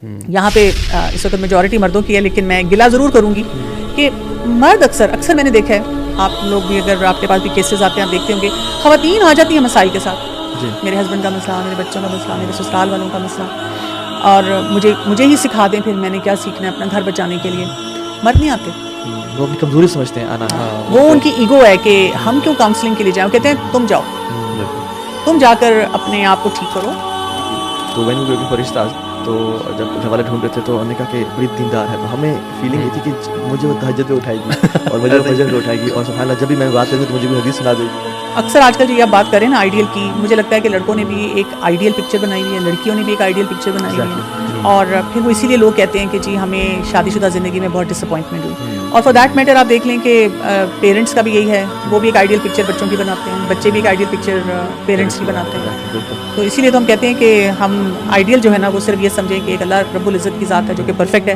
یہاں پہ اس وقت میجورٹی مردوں کی ہے، لیکن میں گلا ضرور کروں گی کہ مرد اکثر میں نے دیکھا ہے، آپ لوگ بھی اگر آپ کے پاس بھی کیسز آتے ہیں آپ دیکھتے ہوں گے، خواتین آ جاتی ہیں مسائل کے ساتھ، میرے ہسبینڈ کا مسئلہ، میرے بچوں کا مسئلہ، میرے سسرال والوں کا مسئلہ، اور مجھے ہی سکھا دیں پھر میں نے کیا سیکھنا ہے اپنا گھر بچانے کے لیے. مرد نہیں آتے، وہ اپنی کمزوری سمجھتے ہیں آنا. وہ ان کی ایگو ہے کہ ہم کیوں کاؤنسلنگ کے لیے جائیں، وہ کہتے ہیں تم جاؤ، تم جا کر اپنے آپ کو ٹھیک کرو. تو وین وی فار استاذ، تو جب حوالے ڈھونڈ رہے تھے تو انہوں نے کہا کہ بڑی دیندار ہے، تو ہمیں فیلنگ یہ تھی کہ مجھے وہ تہجد پہ اٹھائے گی اور مجھے وہ فجر پہ اٹھائے گی، اور سبحان اللہ جب بھی میں بات کروں تو مجھے کوئی حدیث سنا دے گی. اکثر آج کل جو یہ آپ بات کریں نا آئیڈیل کی، مجھے لگتا ہے کہ لڑکوں نے بھی ایک آئیڈیل پکچر بنائی ہوئی ہے، لڑکیوں نے بھی ایک آئیڈیل پکچر بنائی ہوئی ہے، اور پھر وہ اسی لیے لوگ کہتے ہیں کہ جی ہمیں شادی شدہ زندگی میں بہت ڈس اپوائنٹمنٹ ہوئی. اور فار دیٹ میٹر آپ دیکھ لیں کہ پیرنٹس کا بھی یہی ہے، وہ بھی ایک آئیڈیل پکچر بچوں کی بناتے ہیں، بچے بھی ایک آئیڈیل پکچر پیرنٹس کی بناتے ہیں. تو اسی لیے تو ہم کہتے ہیں کہ ہم آئیڈیل جو ہے نا وہ صرف یہ سمجھیں کہ ایک اللہ رب العزت کی ذات ہے جو کہ پرفیکٹ ہے،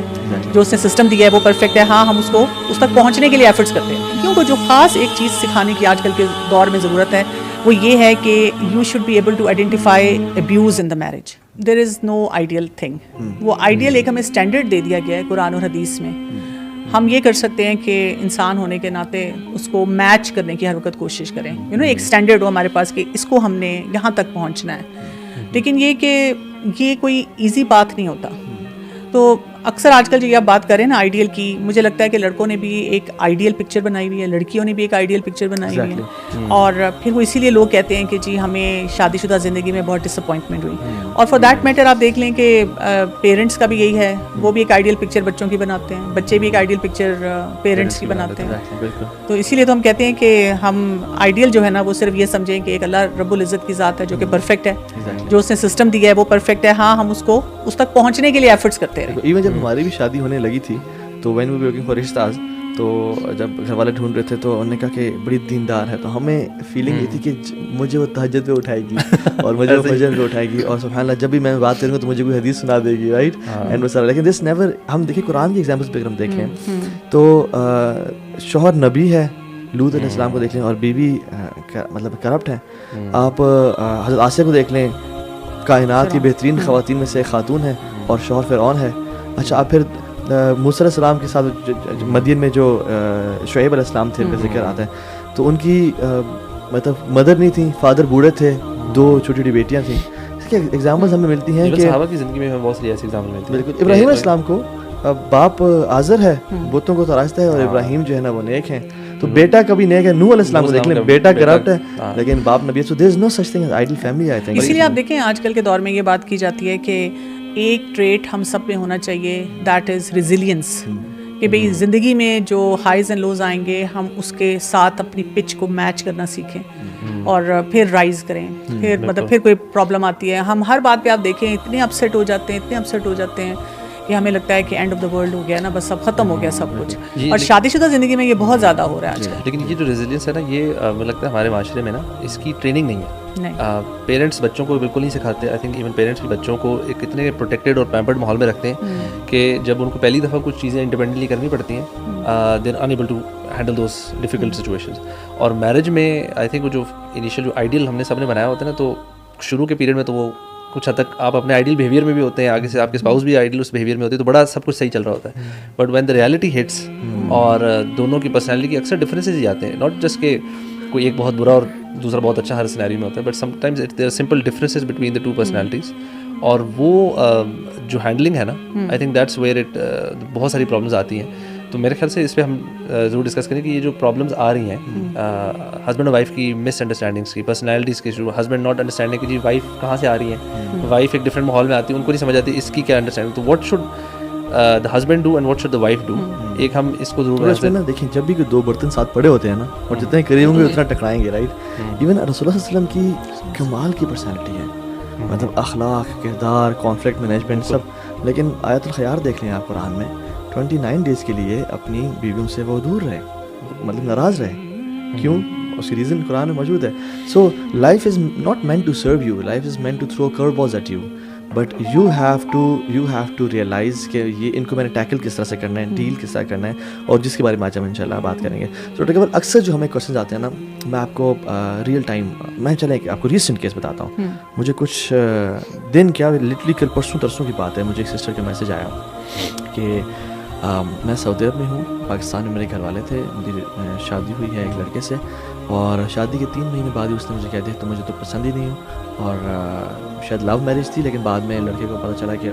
جو اس نے سسٹم دیا ہے وہ پرفیکٹ ہے. ہاں ہم اس تک پہنچنے کے لیے ایفرٹس کرتے ہیں، کیونکہ جو خاص ایک چیز سکھانے کی آج کل کے دور میں ضرورت ہے وہ یہ ہے کہ you should be able to identify abuse in the marriage. There is no ideal thing. وہ آئیڈیل ایک ہمیں اسٹینڈرڈ دے دیا گیا ہے قرآن اور حدیث میں. ہم یہ کر سکتے ہیں کہ انسان ہونے کے ناطے اس کو میچ کرنے کی ہر وقت کوشش کریں، ایک اسٹینڈرڈ ہو ہمارے پاس کہ اس کو ہم نے یہاں تک پہنچنا ہے. لیکن یہ کہ یہ کوئی ایزی بات نہیں ہوتا. تو اکثر آج کل جو یہ آپ بات کریں نا آئیڈیل کی، مجھے لگتا ہے کہ لڑکوں نے بھی ایک آئیڈیل پکچر بنائی ہوئی ہے، لڑکیوں نے بھی ایک آئیڈیل پکچر بنائی ہوئی ہے، اور پھر وہ اسی لیے لوگ کہتے ہیں کہ جی ہمیں شادی شدہ زندگی میں بہت ڈس اپوائنٹمنٹ ہوئی. اور فار دیٹ میٹر آپ دیکھ لیں کہ پیرنٹس کا بھی یہی ہے، وہ بھی ایک آئیڈیل پکچر بچوں کی بناتے ہیں، بچے بھی ایک آئیڈیل پکچر پیرنٹس کی بناتے ہیں. تو اسی لیے تو ہم کہتے ہیں کہ ہم آئیڈیل جو ہے نا وہ صرف یہ سمجھیں کہ ایک اللہ رب العزت کی ذات ہے جو کہ پرفیکٹ ہے، جو اس نے سسٹم دیا ہے وہ پرفیکٹ ہے. ہاں ہم اس تک پہنچنے کے لیے ایفرٹس کرتے رہیں. ایون جب ہماری بھی شادی ہونے لگی تھی تو وین وی ورکنگ فار استاذ، تو جب گھر والے ڈھونڈ رہے تھے تو انہوں نے کہا کہ بڑی دیندار ہے، تو ہمیں فیلنگ یہ تھی کہ مجھے وہ تہجد پہ اٹھائے گی اور مجھے وہ فجر پہ اٹھائے گی، اور سبحان اللہ جب بھی میں بات کروں گا تو مجھے کوئی حدیث سنا دے گی، رائٹ. اینڈ وہ سارا، لیکن دس نیور. ہم دیکھیں قرآن کی ایگزامپلس پہ اگر ہم دیکھیں تو شوہر نبی ہے، لوط علیہ السلام کو دیکھ لیں، اور بیوی مطلب کرپٹ ہے. آپ حضرت آسیہ کو دیکھ لیں، کائنات کی بہترین خواتین میں سے ایک خاتون ہے، اور شوہر فرعون ہے. اچھا آپ پھر موسیٰ علیہ السلام کے ساتھ مدین میں جو شعیب علیہ السلام تھے کا ذکر آتا ہے، تو ان کی مطلب مدر نہیں تھیں، فادر بوڑھے تھے، 2 چھوٹی چھوٹی بیٹیاں تھیں. اس کی ایگزامپلز ہمیں ملتی ہیں کہ صحابہ کی زندگی میں بہت سی ایسی ایگزامپل ملتی ہیں. بالکل. ابراہیم علیہ السلام کو باپ آزر ہے، بتوں کو تراشتا ہے، اور ابراہیم جو ہے نا وہ نیک ہیں. تو بیٹا کبھی نیک ہے. نوح علیہ السلام کو دیکھ لیں، بیٹا کرپٹ ہے لیکن باپ نبی ہے. So there is no such thing as ideal family, I think. اسی لیے آپ دیکھیں آج کل کے دور میں یہ بات کی جاتی ہے کہ ایک ٹریٹ ہم سب میں ہونا چاہیے، دیٹ از ریزیلینس. کہ بھئی زندگی میں جو ہائیز اینڈ لوز آئیں گے ہم اس کے ساتھ اپنی پچ کو میچ کرنا سیکھیں اور پھر رائز کریں. پھر مطلب پھر کوئی پرابلم آتی ہے، ہم ہر بات پہ آپ دیکھیں اتنے اپسیٹ ہو جاتے ہیں کہ ہمیں لگتا ہے کہ اینڈ آف دا ورلڈ ہو گیا نا، بس اب ختم ہو گیا سب کچھ. اور شادی شدہ زندگی میں یہ بہت زیادہ ہو رہا ہے آج کل. لیکن یہ جو ریزیلینس ہے نا، یہ مجھے لگتا ہے ہمارے معاشرے میں نا اس کی ٹریننگ نہیں ہے. پیرنٹس بچوں کو بالکل نہیں سکھاتے. آئی تھنک ایون پیرنٹس بھی بچوں کو ایک اتنے پروٹیکٹیڈ اور پیمپرڈ ماحول میں رکھتے ہیں کہ جب ان کو پہلی دفعہ کچھ چیزیں انڈیپینڈنٹلی کرنی پڑتی ہیں، they are enable to handle those difficult situations. اور میرج میں آئی تھنک وہ جو انیشیل جو آئیڈیل ہم نے سب نے بنایا ہوتا ہے نا، تو شروع کے پیریڈ میں تو وہ کچھ حد تک آپ اپنے آئیڈیل بیہیویئر میں بھی ہوتے ہیں، آگے سے آپ کے اسپاؤس بھی آئیڈیل اس بیہیویئر میں ہوتے ہیں، تو بڑا سب کچھ صحیح چل رہا ہوتا ہے. But when the reality hits اور دونوں کی پرسنالٹی کی اکثر ڈفرینسز ہی آتے ہیں، ناٹ جسٹ کہ کوئی ایک بہت برا اور دوسرا بہت اچھا ہر سینیریو میں ہوتا ہے، but sometimes there are simple differences between the 2 personalities. اور وہ جو ہینڈلنگ ہے نا، I think that's where it بہت ساری پرابلمز آتی ہیں. تو میرے خیال سے اس پہ ہم ضرور ڈسکس کریں کہ یہ جو پرابلمز آ رہی ہیں ہسبینڈ اور وائف کی مس انڈرسٹینڈنگس کی، پرسنالٹیز کی، ہسبینڈ ناٹ انڈرسٹینڈنگ کہ جی وائف کہاں سے آ رہی ہے، وائف ایک ڈفرینٹ ماحول میں آتی ہے، ان کو نہیں سمجھ آتی اس کی کیا انڈرسٹینڈنگ. تو what should the husband do and what should the wife do. ایک ہم اس کو ضرور دیکھیں، جب بھی کوئی 2 برتن ساتھ پڑے ہوتے ہیں نا، اور جتنے قریب ہوں گے اتنا ٹکرائیں گے، رائٹ. ایون رسول اللہ صلی اللہ علیہ وسلم کی کمال کی پرسنالٹی ہے، مطلب اخلاق، کردار، کانفلکٹ مینجمنٹ سب. لیکن آیت الخیار دیکھ لیں آپ قرآن میں، 29 ڈیز کے لیے اپنی بیویوں سے وہ دور رہے، مطلب ناراض رہے. کیوں؟ اس کی ریزن قرآن میں موجود ہے. So life is not meant to serve you, life is meant to throw curve balls at you. But you have to realise کہ یہ ان کو میں نے ٹیکل کس طرح سے کرنا ہے, ڈیل کس طرح کرنا ہے, اور جس کے بارے میں آج ہم ان شاء اللہ بات کریں گے. تو ڈاکٹر اکمل, اکثر جو ہمیں کوشچنز آتے ہیں نا, میں آپ کو ریئل ٹائم, میں چلیں آپ کو ریسنٹ کیس بتاتا ہوں. مجھے کچھ دن کیا لٹرلی کل پرسوں ترسوں کی بات ہے, مجھے ایک سسٹر کا میسیج آیا کہ میں سعودی عرب میں ہوں, پاکستان میں میرے گھر والے تھے, میری شادی ہوئی ہے ایک لڑکے سے, اور شادی کے 3 مہینے بعد ہی اس نے مجھے کہہ دیا تو مجھے تو پسند ہی نہیں ہوں, اور شاید لو میرج تھی, لیکن بعد میں لڑکے کو پتہ چلا کہ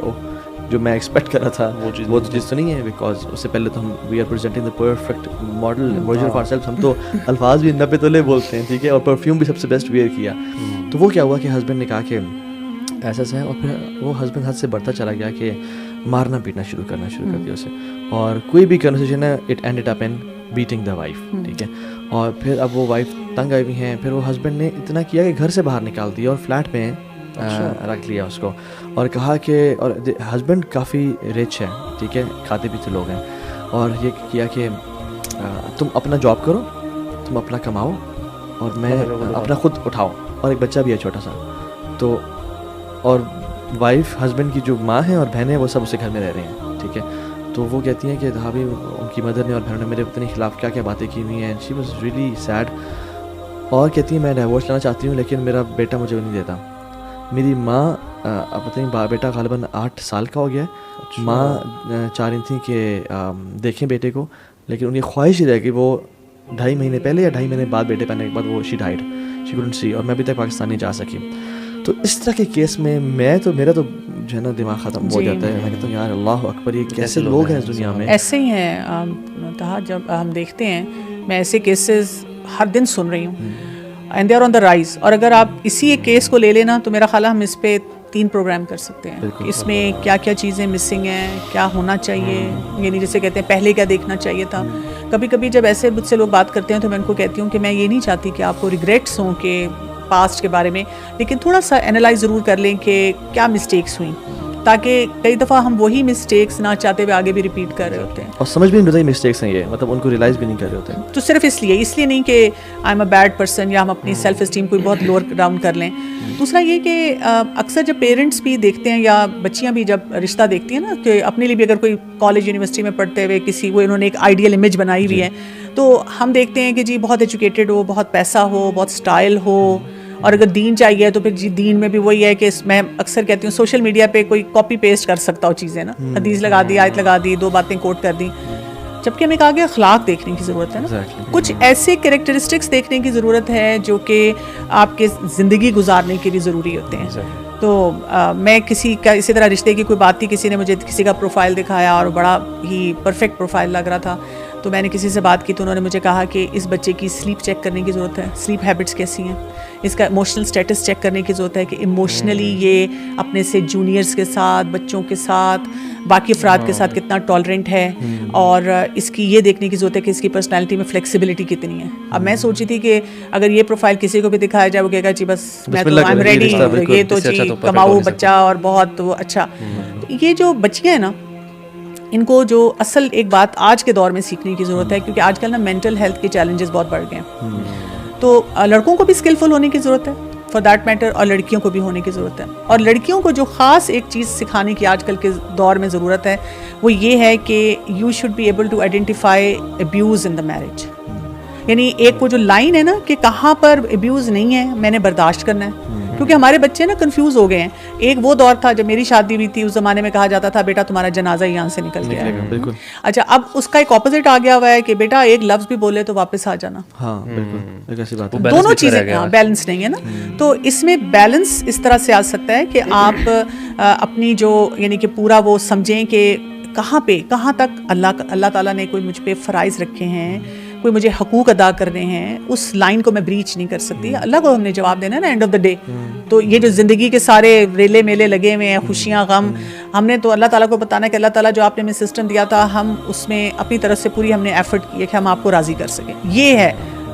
جو میں ایکسپیکٹ کر رہا تھا وہ چیز تو نہیں ہے, بیکاز اس سے پہلے تو ہم we are presenting the perfect model version of our self, ہم تو الفاظ بھی 90 تولے بولتے ہیں, ٹھیک ہے, اور پرفیوم بھی سب سے بیسٹ ویئر کیا. تو وہ کیا ہوا کہ ہسبینڈ نے کہا کہ ایسا ہے, اور پھر وہ ہسبینڈ حد سے بڑھتا چلا گیا کہ مارنا پیٹنا شروع کر دیا اسے, اور کوئی بھی کنورسیشن ہے it ended up in batting the wife, ٹھیک ہے. اور پھر اب وہ وائف تنگ آئی ہوئی ہیں, پھر وہ ہسبینڈ نے اتنا کیا کہ گھر سے باہر نکال دیا اور فلیٹ میں رکھ لیا اس کو, اور کہا کہ, اور ہسبینڈ کافی رچ ہے, ٹھیک ہے, کھاتے پیتے لوگ ہیں, اور یہ کیا کہ تم اپنا جاب کرو, تم اپنا کماؤ, اور میں اپنا خود اٹھاؤ, اور ایک بچہ بھی ہے چھوٹا سا. تو اور وائف ہسبینڈ کی جو ماں ہیں اور بہنیں وہ سب اسے گھر میں رہ رہی ہیں, ٹھیک ہے. تو وہ کہتی ہیں کہ بھابھی ان کی مدر نے اور بہنوں نے میرے اتنے خلاف کیا کیا باتیں کی ہوئی ہیں, شی واز ریئلی سیڈ, اور کہتی ہیں میں ڈیورس لینا چاہتی ہوں لیکن میرا بیٹا مجھے نہیں دیتا. میری ماں اب پتہ نہیں بیٹا غالباً 8 سال کا ہو گیا ہے, ماں چاہ رہی تھیں کہ دیکھیں بیٹے کو, لیکن ان کی خواہش ہی رہ گئی, وہ 2.5 مہینے پہلے یا 2.5 مہینے بعد بیٹے پہنے کے بعد وہ she died, she couldn't see, اور میں ابھی تک پاکستان نہیں جا سکی. تو اس طرح کے کیس میں میرا تو جو ہے نا دماغ ختم ہو جاتا ہے, میں کہتا ہوں یار اللہ اکبر, یہ کیسے لوگ ہیں اس دنیا میں. ایسے ہی ہیں, جب ہم دیکھتے ہیں, میں ایسے کیسز ہر دن سن رہی ہوں, and they are on the rise. اور اگر آپ اسی ایک کیس کو لے لینا تو میرا خیال ہے ہم اس پہ 3 پروگرام کر سکتے ہیں, اس میں کیا کیا چیزیں مسنگ ہیں, کیا ہونا چاہیے, یعنی جیسے کہتے ہیں پہلے کیا دیکھنا چاہیے تھا. کبھی کبھی جب ایسے مجھ سے لوگ بات کرتے ہیں تو میں ان کو کہتی ہوں کہ میں یہ نہیں چاہتی کہ آپ کو ریگریٹس ہوں کہ پاسٹ کے بارے میں, لیکن تھوڑا سا انالائز ضرور کر لیں کہ کیا مسٹیکس ہوئیں, تاکہ کئی دفعہ ہم وہی مسٹیکس نہ چاہتے ہوئے آگے بھی ریپیٹ کر رہے ہوتے ہیں, اور سمجھ بھی نہیں ہوتا یہ مسٹیکس ہیں, یہ مطلب ان کو ریئلائز بھی نہیں کر رہے ہوتے ہیں. تو صرف اس لیے نہیں کہ I M a bad person, یا ہم اپنی سیلف اسٹیم کو بہت لوور ڈاؤن کر لیں. دوسرا یہ کہ اکثر جب پیرنٹس بھی دیکھتے ہیں یا بچیاں بھی جب رشتہ دیکھتی ہیں نا, کہ اپنے لیے بھی اگر کوئی کالج یونیورسٹی میں پڑھتے ہوئے کسی وہ انہوں نے ایک آئیڈیل امیج بنائی ہوئی ہے, تو ہم دیکھتے ہیں کہ جی بہت ایجوکیٹڈ ہو, بہت پیسہ ہو, بہت اسٹائل ہو, اور اگر دین چاہیے تو پھر جی دین میں بھی وہی ہے کہ میں اکثر کہتی ہوں سوشل میڈیا پہ کوئی کاپی پیسٹ کر سکتا ہو چیزیں نا, حدیث لگا دی, آیت لگا دی, 2 باتیں کوٹ کر دی, جبکہ ہمیں کہا گیا اخلاق دیکھنے کی ضرورت ہے نا, کچھ ایسے کریکٹرسٹکس دیکھنے کی ضرورت ہے جو کہ آپ کے زندگی گزارنے کے لیے ضروری ہوتے ہیں. تو میں کسی کا اسی طرح رشتے کی کوئی بات تھی, کسی نے مجھے کسی کا پروفائل دکھایا اور بڑا ہی پرفیکٹ پروفائل لگ رہا تھا, تو میں نے کسی سے بات کی تو انہوں نے مجھے کہا کہ اس بچے کی سلیپ چیک کرنے کی ضرورت ہے, سلیپ ہیبٹس کیسی ہیں, اس کا ایموشنل اسٹیٹس چیک کرنے کی ضرورت ہے کہ ایموشنلی یہ اپنے سے جونیئرس کے ساتھ, بچوں کے ساتھ, باقی افراد کے ساتھ کتنا ٹالرنٹ ہے, اور اس کی یہ دیکھنے کی ضرورت ہے کہ اس کی پرسنالٹی میں فلیکسیبلٹی کتنی ہے. اب میں سوچی تھی کہ اگر یہ پروفائل کسی کو بھی دکھایا جائے وہ کہے گا جی بس میں تو آئی ایم ریڈی, یہ تو جی کماؤ بچہ اور بہت اچھا. یہ جو بچیاں ہیں نا, ان کو جو اصل ایک بات آج کے دور میں سیکھنے کی ضرورت ہے, کیونکہ آج کل نا مینٹل ہیلتھ کے چیلنجز بہت بڑھ گئے ہیں, تو لڑکوں کو بھی اسکلفل ہونے کی ضرورت ہے فار دیٹ میٹر, اور لڑکیوں کو بھی ہونے کی ضرورت ہے. اور لڑکیوں کو جو خاص ایک چیز سکھانے کی آج کل کے دور میں ضرورت ہے وہ یہ ہے کہ you should be able to identify abuse in the marriage. یعنی ایک وہ جو لائن ہے نا کہ کہاں پر ابیوز نہیں ہے میں نے برداشت کرنا ہے, کیونکہ ہمارے بچے نا کنفیوز ہو گئے ہیں. ایک وہ دور تھا جب میری شادی ہوئی تھی, اس زمانے میں کہا جاتا تھا بیٹا تمہارا جنازہ یہاں سے نکل گیا ہے. بالکل. اچھا اب اس کا ایک اپوزٹ آ گیا ہوا ہے کہ بیٹا ایک لفظ بھی بولے تو واپس آ جانا. ہاں بالکل, ایسی بات ہے. دونوں چیزیں بیلنس نہیں ہے نا, تو اس میں بیلنس اس طرح سے آ سکتا ہے کہ آپ اپنی جو یعنی کہ پورا وہ سمجھیں کہ کہاں تک اللہ تعالیٰ نے کوئی مجھ پہ فرائض رکھے ہیں, کوئی مجھے حقوق ادا کرنے ہیں, اس لائن کو میں بریچ نہیں کر سکتی. اللہ کو ہم نے جواب دینا ہے نا اینڈ آف دا ڈے. تو یہ جو زندگی کے سارے ریلے میلے لگے ہوئے ہیں, خوشیاں غم, ہم نے تو اللہ تعالیٰ کو بتانا کہ اللہ تعالیٰ جو آپ نے ہمیں سسٹم دیا تھا ہم اس میں اپنی طرف سے پوری ہم نے ایفرٹ کی ہے کہ ہم آپ کو راضی کر سکیں. یہ ہے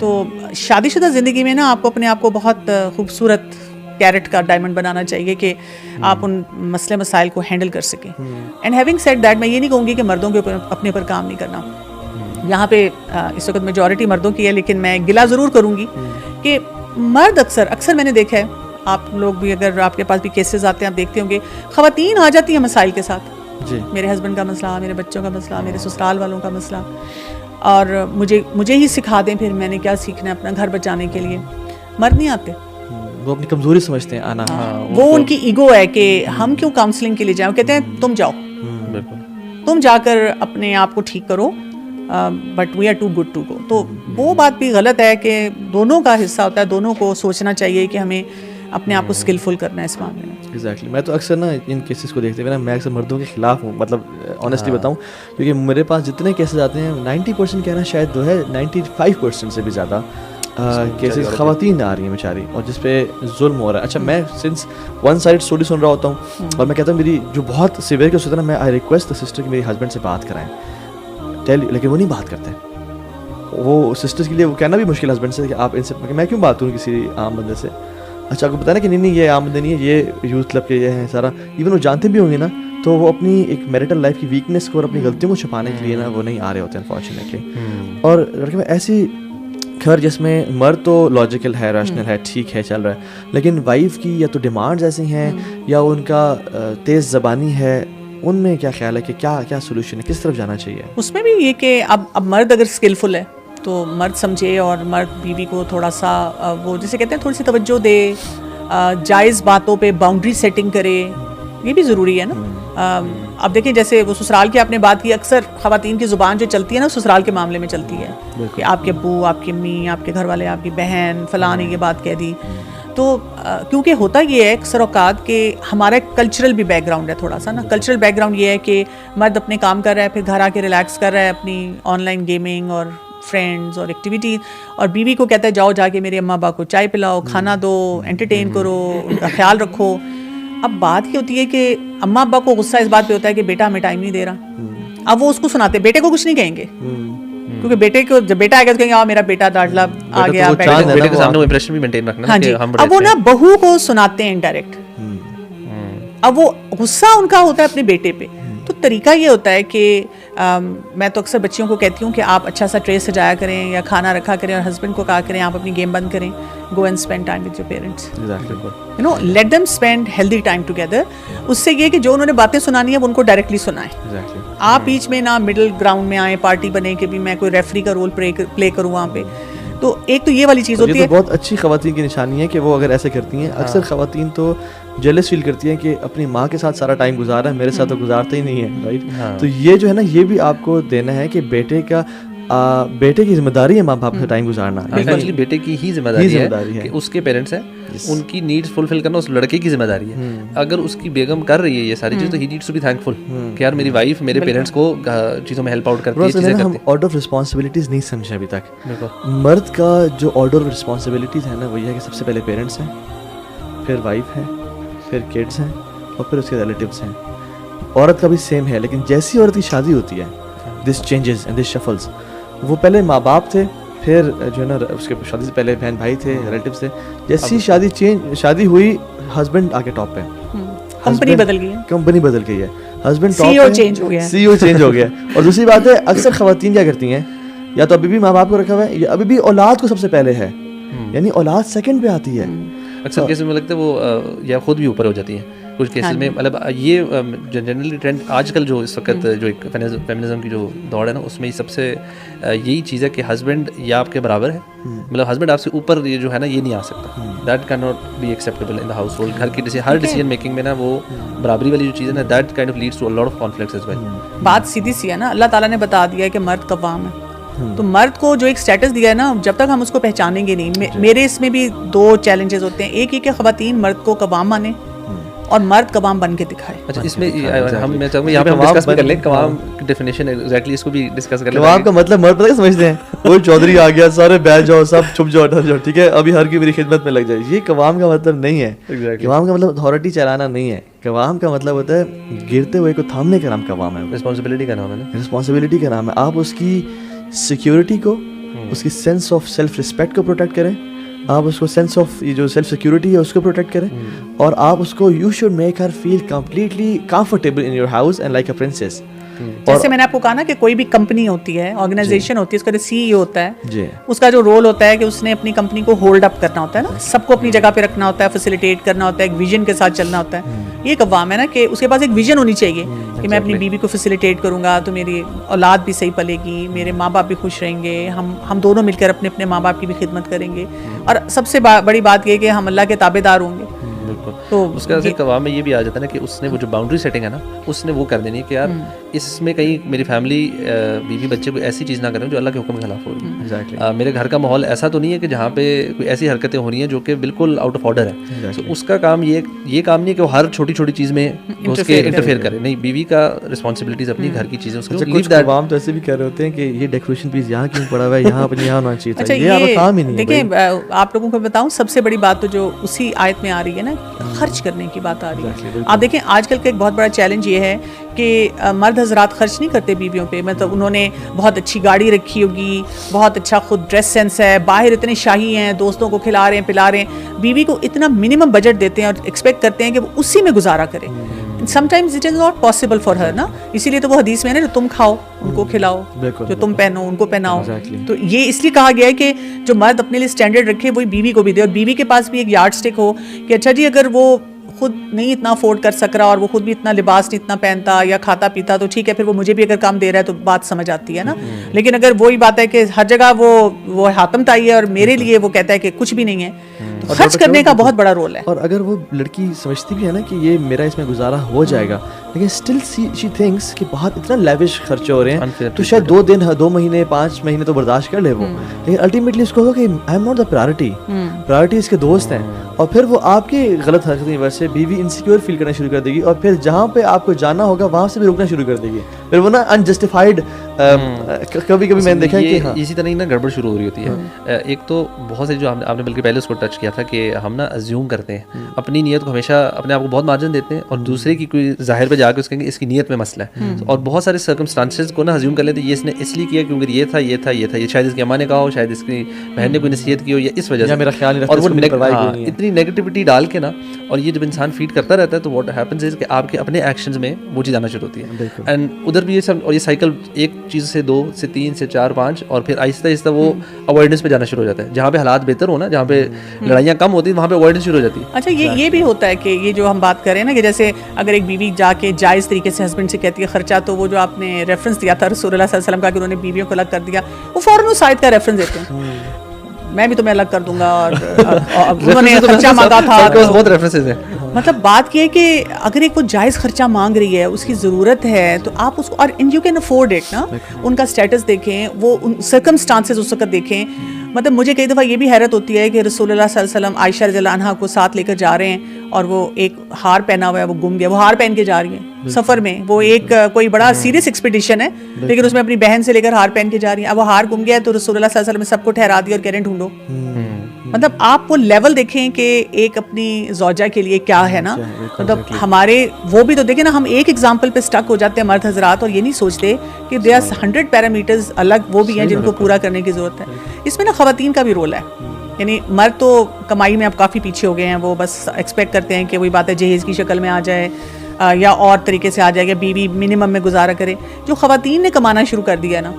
تو شادی شدہ زندگی میں نا آپ کو اپنے آپ کو بہت خوبصورت کیرٹ کا ڈائمنڈ بنانا چاہیے کہ آپ ان مسئلے مسائل کو ہینڈل کر سکیں. اینڈ ہیونگ سیڈ دیٹ میں یہ نہیں کہوں گی کہ مردوں کے اوپر اپنے پر کام نہیں کرنا. یہاں پہ اس وقت میجورٹی مردوں کی ہے, لیکن میں گلہ ضرور کروں گی کہ مرد اکثر میں نے دیکھا ہے, آپ لوگ بھی اگر آپ کے پاس بھی کیسز آتے ہیں آپ دیکھتے ہوں گے, خواتین آ جاتی ہیں مسائل کے ساتھ. میرے ہسبینڈ کا مسئلہ, میرے بچوں کا مسئلہ, میرے سسرال والوں کا مسئلہ, اور مجھے ہی سکھا دیں پھر میں نے کیا سیکھنا ہے اپنا گھر بچانے کے لیے. مرد نہیں آتے, وہ اپنی کمزوری سمجھتے ہیں آنا. وہ ان کی ایگو ہے کہ ہم کیوں کاؤنسلنگ کے لیے جائیں. وہ کہتے ہیں تم جاؤ, تم جا کر اپنے آپ کو ٹھیک کرو, but we are too good to go. تو وہ بات بھی غلط ہے کہ دونوں کا حصہ ہوتا ہے, دونوں کو سوچنا چاہیے کہ ہمیں اپنے آپ کو اسکلفل کرنا ہے اس معاملے میں. ایگزیکٹلی. میں تو اکثر نا ان کیسز کو دیکھتے ہوئے نا میں اکثر مردوں کے خلاف ہوں, مطلب آنیسٹلی بتاؤں, کیونکہ میرے پاس جتنے کیسز آتے ہیں 90% کہنا شاید جو ہے 95% سے بھی زیادہ کیسز خواتین آ رہی ہیں بیچاری, اور جس پہ ظلم ہو رہا ہے. اچھا, میں سنس ون سائڈ اسٹوری سن رہا ہوتا ہوں, اور میں کہتا ہوں میری جو بہت سیویئر کیس ہوتا ہے نا, میں آئی ریکویسٹ دا سسٹر کہ میری ہسبینڈ سے بات کرائیں, لیکن وہ نہیں بات کرتے. وہ سسٹرس کے لیے وہ کہنا بھی مشکل ہسبینڈ سے کہ آپ ان سے, میں کیوں بات کروں کسی عام بندے سے. اچھا, آپ کو بتانا کہ نہیں یہ عام بندے نہیں ہے, یہ یوتھ کلب کے یہ ہیں سارا. ایون وہ جانتے بھی ہوں گے نا, تو وہ اپنی ایک میرٹل لائف کی ویکنیس کو اور اپنی غلطیوں کو چھپانے کے لیے نا وہ نہیں آ رہے ہوتے انفارچونیٹلی. اور لڑکے میں ایسی گھر جس میں مرد تو لاجیکل ہے, ریشنل ہے, ٹھیک ہے, چل رہا ہے, لیکن وائف کی یا تو ڈیمانڈز ایسی ہیں یا ان کا تیز زبانی ہے, ان میں کیا خیال ہے کہ کیا سولوشن ہے, کس طرف جانا چاہیے؟ اس میں بھی یہ کہ اب مرد اگر اسکلفل ہے تو مرد سمجھے, اور مرد بیوی کو تھوڑا سا وہ جسے کہتے ہیں تھوڑی سی توجہ دے, جائز باتوں پہ باؤنڈری سیٹنگ کرے, یہ بھی ضروری ہے نا. اب دیکھیں جیسے وہ سسرال کی آپ نے بات کی, اکثر خواتین کی زبان جو چلتی ہے نا سسرال کے معاملے میں چلتی ہے کہ آپ کے ابو, آپ کی امی, آپ کے گھر والے, آپ کی بہن فلاں نے یہ بات کہہ دی. تو کیونکہ ہوتا یہ ہے اکثر اوقات کہ ہمارا ایک کلچرل بھی بیک گراؤنڈ ہے تھوڑا سا نا. کلچرل بیک گراؤنڈ یہ ہے کہ مرد اپنے کام کر رہا ہے, پھر گھر آ کے ریلیکس کر رہا ہے اپنی آن لائن گیمنگ اور فرینڈز اور ایکٹیویٹیز, اور بیوی کو کہتا ہے جاؤ جا کے میرے اماں ابا کو چائے پلاؤ, کھانا دو, انٹرٹین کرو, ان کا خیال رکھو. اب بات یہ ہوتی ہے کہ اماں ابا کو غصہ اس بات پہ ہوتا ہے کہ بیٹا ہمیں ٹائم نہیں دے رہا. اب وہ اس کو سناتے, بیٹے کو کچھ نہیں کہیں گے, کیونکہ بیٹے کو جب بیٹا آئے گا تو کہیں گے میرا بیٹا ڈاڈلا آ گیا, بیٹے کے سامنے وہ امپریشن بھی مینٹین رکھنا. ہاں جی, اب وہ نا بہو کو سناتے ہیں انڈائریکٹ, اب وہ غصہ ان کا ہوتا ہے اپنے بیٹے پہ. تو طریقہ یہ ہوتا ہے کہ میں تو اکثر بچیوں کو کہتی ہوں کہ آپ اچھا سا ٹرے سجایا کریں یا کھانا رکھا کریں, اور ہسبینڈ کو کہا کریں آپ اپنی گیم بند کریں, go and spend time with your parents, you know, let them spend healthy time together. اس سے یہ کہ جو انہوں نے باتیں سنانی ہیں وہ ان کو ڈائریکٹلی سنائیں. آپ بیچ میں نہ مڈل گراؤنڈ میں آئیں, پارٹی بنے کہ بھی میں کوئی ریفری کا رول پلے کروں وہاں پہ. تو ایک تو یہ والی چیز ہوتی ہے. بہت اچھی خواتین کی نشانی ہے کہ وہ اگر ایسے کرتی ہیں. اکثر خواتین تو جیلس فیل کرتی ہیں کہ اپنی ماں کے ساتھ سارا ٹائم گزارا ہے, میرے ساتھ تو گزارتا ہی نہیں ہے, رائٹ. تو یہ جو ہے نا یہ بھی آپ کو دینا ہے کہ بیٹے کی ذمہ داری ہے ماں باپ سے ٹائم گزارنا. ایکچولی بیٹے کی ہی ذمہ داری ہے کہ اس کے پیرنٹس ہیں, ان کی نیڈس فلفل کرنا اس لڑکے کی ذمہ داری ہے. اگر اس کی بیگم کر رہی ہے یہ ساری چیز تو ہی نیڈس ٹو بی تھینکفل کہ یار میری وائف میرے پیرنٹس کو چیزوں میں ہیلپ آؤٹ کرتی ہے. ہم آرڈر آف رسپانسبلٹیز نہیں سمجھے ابھی تک. مرد کا جو آرڈر آف رسپانسبلٹیز ہے نا وہ یہ ہے کہ سب سے پہلے پیرنٹس ہیں, پھر وائف ہے, پھر کڈس ہیں, اور پھر اس کے ریلیٹیوس ہیں. عورت کا بھی سیم ہے, لیکن جیسی عورت کی شادی ہوتی ہے دس چینجز اینڈ دس شفلز. وہ پہلے ماں باپ تھے, پھر جو ہے نا اس کے شادی سے پہلے بہن بھائی تھے, ریلیٹیوس تھے. جیسی شادی ہوئی ہسبینڈ آ کے ٹاپ پہ, کمپنی بدل گئی ہے, ہسبینڈ سی ای او چینج ہو گیا. اور دوسری بات ہے اکثر خواتین کیا کرتی ہیں, یا تو ابھی بھی ماں باپ کو رکھا ہوا ہے, یا ابھی بھی اولاد کو سب سے پہلے ہے, یعنی اولاد سیکنڈ پہ آتی ہے. اکثر کیسز میں لگتا ہے وہ یا خود بھی اوپر ہو جاتی ہیں کچھ کیسز میں. مطلب یہ جنرلی ٹرینڈ آج کل جو اس وقت جو ایک فیمنزم کی جو دوڑ ہے نا اس میں سب سے یہی چیز ہے کہ ہسبینڈ یا آپ کے برابر ہے, مطلب ہسبینڈ آپ سے اوپر یہ جو ہے نا یہ نہیں آ سکتا. That cannot be acceptable in the household. گھر کی ہر ڈیسیجن میکنگ میں نا وہ برابری والی جو چیز ہے نا that kind of leads to a lot of conflicts as well. بات سیدھی سی ہے نا, اللہ تعالیٰ نے بتا دیا ہے کہ مرد قوام ہے. تو مرد کو جو ایک اسٹیٹس دیا ہے نا, جب تک ہم اس کو پہچانیں گے نہیں. میرے اس میں بھی دو چیلنجز ہوتے ہیں. ایک یہ کہ خواتین مرد کو قوام مانے اور مرد قوام بن کے دکھائے. اچھا, اس میں ہم میں چاہوں گا یہاں پہ ہم ڈسکس کر لیں قوام کی ڈیفینیشن ایگزیکٹلی, اس کو بھی ڈسکس کر لیں. قوام کا مطلب مرد پتہ کیا سمجھتے ہیں, کوئی چودھری آ گیا سارے بیٹھ جاؤ سب چھپ جاؤ ڈر جاؤ, ٹھیک ہے ابھی ہر کی میری خدمت میں لگ جائے. یہ قوام کا مطلب نہیں ہے. قوام کا مطلب اتھارٹی چلانا نہیں ہے. قوام کا مطلب ہوتا ہے گرتے ہوئے کو تھامنے کا نام قوام ہے. رسپانسبلٹی کا نام ہے نا, رسپانسبلٹی کا نام ہے. آپ اس کی سیکیورٹی کو, اس کی سینس آف سیلف رسپیکٹ کو پروٹیکٹ کریں, آپ اس کو سینس آف یہ جو سیلف سیکورٹی ہے اس کو پروٹیکٹ کریں, اور آپ اس کو you should make her feel completely comfortable in your house and like a princess. جیسے میں نے آپ کو کہا نا کہ کوئی بھی کمپنی ہوتی ہے, آرگنائزیشن ہوتی ہے, اس کا جو سی ای او ہوتا ہے, جی اس کا جو رول ہوتا ہے کہ اس نے اپنی کمپنی کو ہولڈ اپ کرنا ہوتا ہے نا, سب کو اپنی جگہ پہ رکھنا ہوتا ہے, فیسیلیٹیٹ کرنا ہوتا ہے, ایک ویژن کے ساتھ چلنا ہوتا ہے. یہ ایک عوام ہے نا کہ اس کے پاس ایک ویژن ہونی چاہیے کہ میں اپنی بیوی کو فیسیلیٹیٹ کروں گا تو میری اولاد بھی صحیح پلے گی, میرے ماں باپ بھی خوش رہیں گے, ہم دونوں مل کر اپنے ماں باپ کی بھی خدمت کریں گے, اور سب سے بڑی بات یہ کہ ہم اللہ کے تابع دار ہوں گے. بالکل. تو اس کا قوام میں یہ بھی آ جاتا ہے نا کہ اس نے وہ جو باؤنڈری سیٹنگ ہے نا, اس نے وہ کر دینی ہے کہ یار اس میں کہیں میری فیملی بیوی بچے کوئی ایسی چیز نہ کریں جو اللہ کے حکم کے خلاف ہو رہی ہے. میرے گھر کا ماحول ایسا تو نہیں ہے کہ جہاں پہ کوئی ایسی حرکتیں ہو رہی ہیں جو کہ بالکل آؤٹ آف آرڈر ہے. تو اس کا کام یہ کام نہیں ہے کہ وہ ہر چھوٹی چھوٹی چیز میں اس کے انٹرفیئر کرے. نہیں, بیوی کا رسپانسبلٹیز اپنی گھر کی چیزیں اس کو کچھ عوام تو ایسے بھی کہہ رہے ہوتے ہیں کہ یہ ڈیکوریشن پیس یہاں کیوں پڑا ہوا ہے, یہاں اپنے یہاں ہونا چاہیے. اچھا, یہ کام ہی نہیں. دیکھیں آپ لوگوں کو بتاؤں, سب سے بڑی بات تو جو اسی آیت میں آ رہی ہے نا, خرچ کرنے کی بات آ رہی ہے. آپ دیکھیں آج کل کا ایک بہت بڑا چیلنج یہ ہے کہ مرد حضرات خرچ نہیں کرتے بیویوں پہ. مطلب انہوں نے بہت اچھی گاڑی رکھی ہوگی, بہت اچھا خود ڈریس سینس ہے, باہر اتنے شاہی ہیں, دوستوں کو کھلا رہے ہیں پلا رہے ہیں, بیوی کو اتنا منیمم بجٹ دیتے ہیں اور ایکسپیکٹ کرتے ہیں کہ وہ اسی میں گزارا کرے. Some times it is not possible for her نا, اسی لیے تو وہ حدیث میں ہے نا, جو تم کھاؤ ان کو کھلاؤ, جو تم پہنو ان کو پہناؤ. تو یہ اس لیے کہا گیا ہے کہ جو مرد اپنے لیے اسٹینڈرڈ رکھے وہی بیوی کو بھی دے, اور بیوی کے پاس بھی ایک یارڈ اسٹک ہو کہ اچھا جی اگر وہ خود نہیں اتنا افورڈ کر سک رہا اور وہ خود بھی اتنا لباس نہیں اتنا پہنتا یا کھاتا پیتا تو ٹھیک ہے, پھر وہ مجھے بھی اگر کام دے رہا ہے تو بات سمجھ آتی ہے نا. لیکن اگر وہی بات ہے کہ ہر جگہ وہ حاتم تائی ہے اور میرے لیے وہ کہتا ہے کہ کچھ بھی نہیں ہے, تو خرچ کرنے کا بہت بڑا رول ہے. اور اگر وہ لڑکی سمجھتی بھی ہے نا کہ یہ میرا اس میں گزارا ہو جائے گا, لیکن اسٹل شی تھنکس کہ بہت اتنا لیوش خرچے ہو رہے ہیں تو شاید 2 دن 2 مہینے 5 مہینے تو برداشت کر لے وہ, لیکن الٹیمیٹلی اس کو ہوگا کہ I am not the priority اس کے دوست ہیں, اور پھر وہ آپ کی غلط حرکت کی وجہ سے بیوی انسیکیور فیل کرنا شروع کر دے گی, اور پھر جہاں پہ آپ کو جانا ہوگا وہاں سے بھی رکنا شروع کر دے گی. پھر وہ نا انجسٹیفائڈ کبھی میں نے دیکھا کہ اسی طرح نا گڑبڑ شروع ہو رہی ہوتی ہے. ایک تو بہت سے جو آپ نے بلکہ پہلے اس کو ٹچ کیا تھا کہ ہم نا ازیوم کرتے ہیں, اپنی نیت کو ہمیشہ اپنے آپ کو بہت مارجن دیتے ہیں, اور دوسرے کی کوئی ظاہر پہ جا کے اس کہیں گے اس کی نیت میں مسئلہ ہے, اور بہت سارے سرکمسٹانسز کو نا ازیوم کر لیتے ہیں, یہ اس نے اس لیے کیا کیونکہ یہ تھا یہ شاید اس کی اماں نے کہا ہو, شاید اس کی بہن نے کوئی نصیحت کی ہو, یا اس وجہ سے میرا خیال اور وہ اتنی نیگیٹیوٹی ڈال کے نا, اور یہ جب انسان فیڈ کرتا رہتا ہے تو واٹ ہیپنز از کہ آپ کے اپنے ایکشنز میں وہ چیز آنا شروع ہوتی ہے, اینڈ ادھر بھی یہ سب, اور یہ سائیکل ایک چیز سے 2 سے 3 سے 4 5 اور پھر آہستہ آہستہ وہ اوائڈنس پہ جانا شروع ہو جاتا ہے. جہاں پہ حالات بہتر ہو نا, جہاں پہ لڑائیاں کم ہوتی ہیں, وہاں پہ اوائڈنس شروع ہو جاتی ہے. اچھا, یہ بھی ہوتا ہے کہ یہ جو ہم بات کر رہے ہیں نا کہ جیسے اگر ایک بیوی جا کے جائز طریقے سے ہسبینڈ سے کہتی ہے خرچہ, تو وہ جو آپ نے ریفرنس دیا تھا رسول اللہ صلی اللہ علیہ وسلم کا کہ انہوں نے بیویوں کو الگ کر دیا, وہ فوراً اس آیت کا ریفرنس دیتے ہیں, میں بھی تمہیں الگ کر دوں گا, اور انہوں نے خرچہ مانگا تھا. بہت ریفرنسز ہیں. مطلب بات یہ ہے کہ اگر ایک وہ جائز خرچہ مانگ رہی ہے, اس کی ضرورت ہے, تو آپ اس کو, اور یو کین افورڈ اٹ نا, ان کا اسٹیٹس دیکھیں, وہ سرکمسٹانسز اس وقت دیکھیں. مطلب مجھے کئی دفعہ یہ بھی حیرت ہوتی ہے کہ رسول اللہ صلی اللہ علیہ وسلم عائشہ رضی اللہ عنہا کو ساتھ لے کر جا رہے ہیں, اور وہ ایک ہار پہنا ہوا ہے, وہ گم گیا, وہ ہار پہن کے جا رہی ہیں سفر میں, وہ ایک کوئی بڑا سیریس ایکسپیڈیشن ہے, لیکن اس میں اپنی بہن سے لے کر ہار پہن کے جا رہی ہیں. اب وہ ہار گم گیا ہے تو رسول اللہ صلی اللہ علیہ وسلم نے سب کو ٹھہرا دیا اور کہہ رہے ہیں ڈھونڈو. مطلب آپ وہ لیول دیکھیں کہ ایک اپنی زوجہ کے لیے کیا ہے نا, مطلب ہمارے وہ بھی تو دیکھیں نا, ہم ایک ایگزامپل پہ اسٹک ہو جاتے ہیں مرد حضرات, اور یہ نہیں سوچتے کہ دے آر 100 پیرامیٹرز الگ وہ بھی ہیں جن کو پورا کرنے کی ضرورت ہے. اس میں نا خواتین کا بھی رول ہے, یعنی مرد تو کمائی میں اب کافی پیچھے ہو گئے ہیں, وہ بس ایکسپیکٹ کرتے ہیں کہ وہی بات ہے جہیز کی شکل میں آ جائے یا اور طریقے سے آ جائے, گا بیوی منیمم میں گزارا کرے. جو خواتین نے کمانا شروع کر دیا نا,